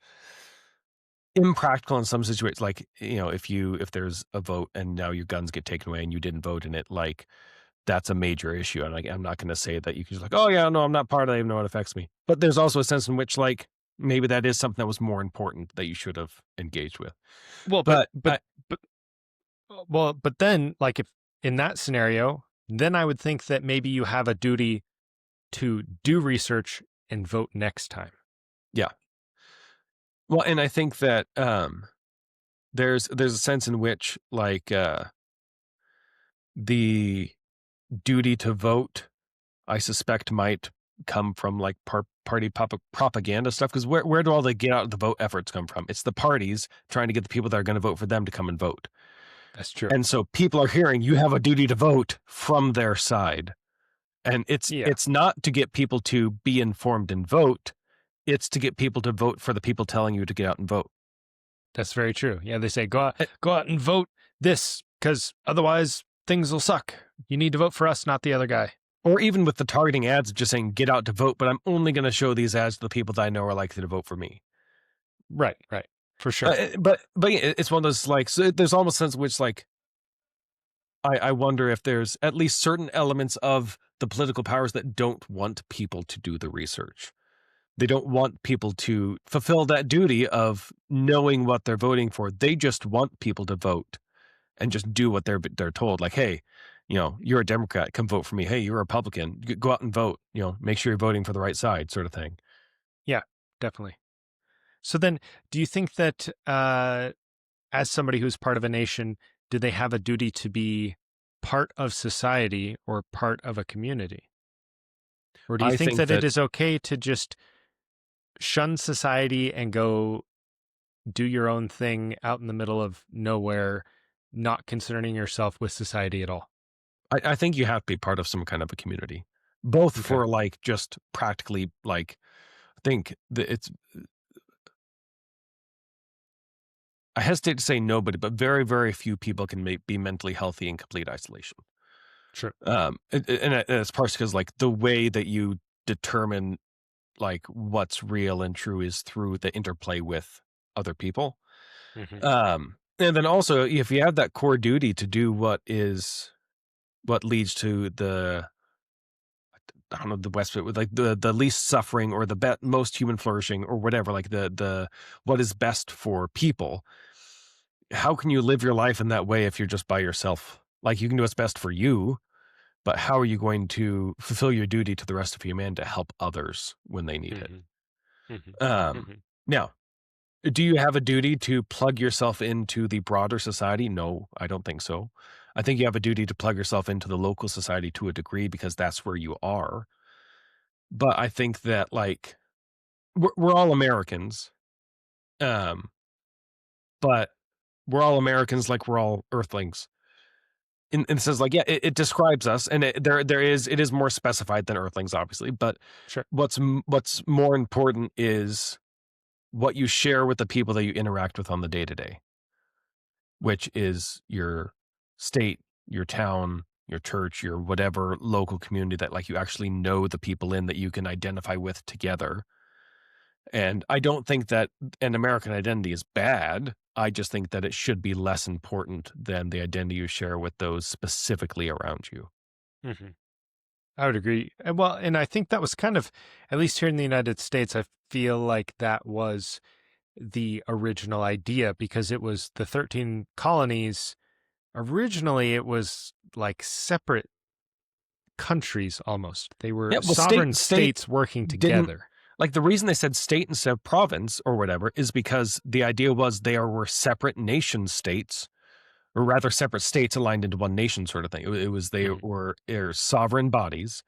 impractical in some situations. Like, if there's a vote and now your guns get taken away and you didn't vote in it, like, that's a major issue. And I'm not going to say that you can just like, oh yeah, no, I'm not part of that, even though it affects me. But there's also a sense in which, like, maybe that is something that was more important that you should have engaged with. Well, But but then, like, if in that scenario, then I would think that maybe you have a duty to do research and vote next time. yeah, well, and I think that there's a sense in which, like, the duty to vote, I suspect, might come from like party propaganda stuff. Because where do all the get out the vote efforts come from? It's the parties trying to get the people that are going to vote for them to come and vote. That's true. And so people are hearing you have a duty to vote from their side. And it's not to get people to be informed and vote. It's to get people to vote for the people telling you to get out and vote. That's very true. Yeah, they say go out and vote this because otherwise things will suck. You need to vote for us, not the other guy. Or even with the targeting ads, just saying get out to vote, but I'm only going to show these ads to the people that I know are likely to vote for me. Right, for sure. But it's one of those, like, so there's almost a sense in which, like, I wonder if there's at least certain elements of the political powers that don't want people to do the research. They don't want people to fulfill that duty of knowing what they're voting for. They just want people to vote and just do what they're told. Like, hey, you're a Democrat, come vote for me. Hey, you're a Republican, go out and vote. Make sure you're voting for the right side, sort of thing. Yeah, definitely. So then, do you think that as somebody who's part of a nation, do they have a duty to be part of society or part of a community? Or do you I think think that it that is okay to just shun society and go do your own thing out in the middle of nowhere, not concerning yourself with society at all? I think you have to be part of some kind of a community, both Okay. for like just practically like I think that it's I hesitate to say nobody, but very, very few people can be mentally healthy in complete isolation. Sure. And it's partially because like the way that you determine like what's real and true is through the interplay with other people. Hmm. And then also if you have that core duty to do what leads to the I don't know the West, but like the least suffering or the most human flourishing or whatever, like the what is best for people. How can you live your life in that way if you're just by yourself? Like you can do what's best for you, but how are you going to fulfill your duty to the rest of humanity to help others when they need it? Hmm. Hmm. Um, Hmm. Now, do you have a duty to plug yourself into the broader society? No, I don't think so. I think you have a duty to plug yourself into the local society to a degree because that's where you are. But I think that like we're all Americans, um, but we're all Americans like we're all Earthlings. And it says like, yeah, it describes us, and it is more specified than Earthlings, obviously. But Sure. what's more important is what you share with the people that you interact with on the day to day, which is your state, your town, your church, your whatever local community that like you actually know the people in that you can identify with together. And I don't think that an American identity is bad. I just think that it should be less important than the identity you share with those specifically around you. Hmm. I would agree. Well, and I think that was kind of, at least here in the United States, I feel like that was the original idea because it was the 13 colonies. Originally, it was like separate countries almost. They were Yeah, well, sovereign state states working didn't together. like the reason they said state instead of province or whatever is because the idea was were separate nation states, or rather separate states aligned into one nation sort of thing. It was Hmm. they're sovereign bodies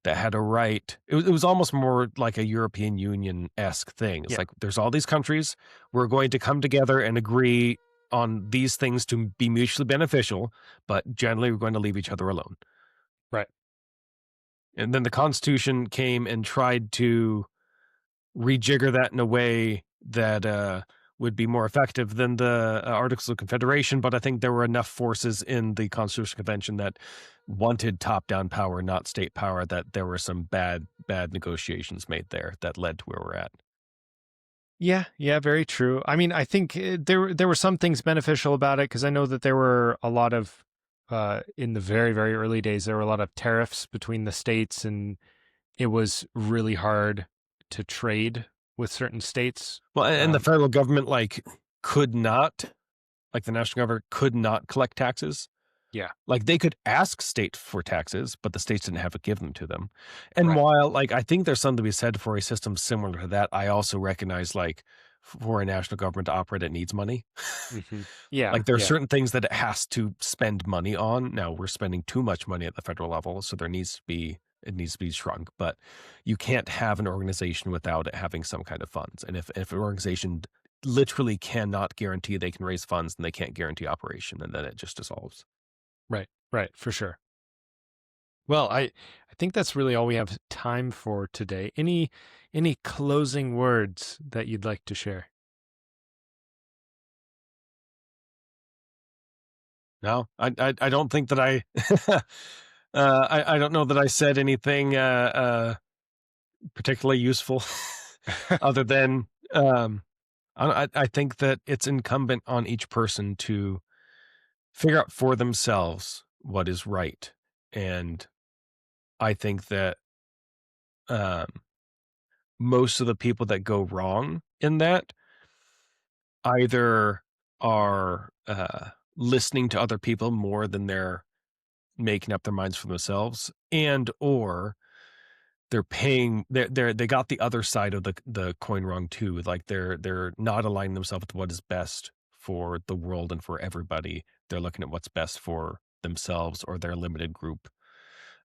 that had a right. It was almost more like a European Union esque thing. It's Yeah, like there's all these countries. We're going to come together and agree on these things to be mutually beneficial, but generally we're going to leave each other alone. right. And then the Constitution came and tried to rejigger that in a way that would be more effective than the Articles of Confederation. But I think there were enough forces in the Constitutional Convention that wanted top-down power, not state power, that there were some bad negotiations made there that led to where we're at. Yeah, yeah, very true. I mean, I think there were some things beneficial about it because I know that there were a lot of in the very very early days there were a lot of tariffs between the states and it was really hard to trade with certain states. Well, and the Um, federal government could not, like the national government could not collect taxes. yeah, Like, they could ask state for taxes, but the states didn't have to give them to them. And right. while, like, I think there's something to be said for a system similar to that, I also recognize, like, for a national government to operate, it needs money. Hmm. Yeah, Like, there are yeah, certain things that it has to spend money on. Now, we're spending too much money at the federal level, so it needs to be shrunk. But you can't have an organization without it having some kind of funds. And if an organization literally cannot guarantee they can raise funds, then they can't guarantee operation, and then it just dissolves. right, right, for sure. Well, I think that's really all we have time for today. Any closing words that you'd like to share? No, I don't think that I don't know that I said anything particularly useful, other than I think that it's incumbent on each person to figure out for themselves what is right, and I think that um, most of the people that go wrong in that either are listening to other people more than they're making up their minds for themselves, and or they're paying they got the other side of the coin wrong too. Like they're not aligning themselves with what is best for the world and for everybody. They're looking at what's best for themselves or their limited group.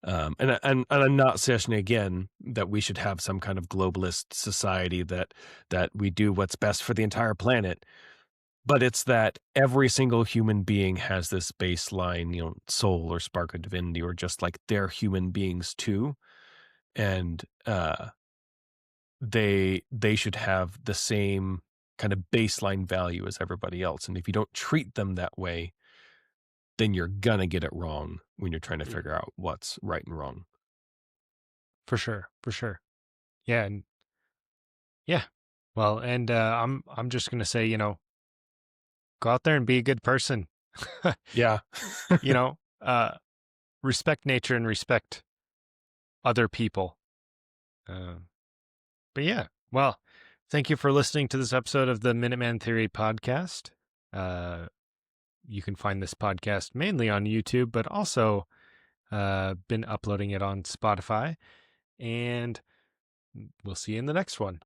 And I'm not suggesting again that we should have some kind of globalist society that we do what's best for the entire planet, but it's that every single human being has this baseline, soul or spark of divinity, or just like they're human beings too, and they should have the same kind of baseline value as everybody else. And if you don't treat them that way, then you're gonna get it wrong when you're trying to Mm. figure out what's right and wrong. For sure, for sure. Yeah, and yeah. Well, and I'm just gonna say, go out there and be a good person. Yeah. you know, uh, respect nature and respect other people. Um, but yeah, well, thank you for listening to this episode of the Minuteman Theory podcast. Uh, you can find this podcast mainly on YouTube, but also been uploading it on Spotify. And we'll see you in the next one.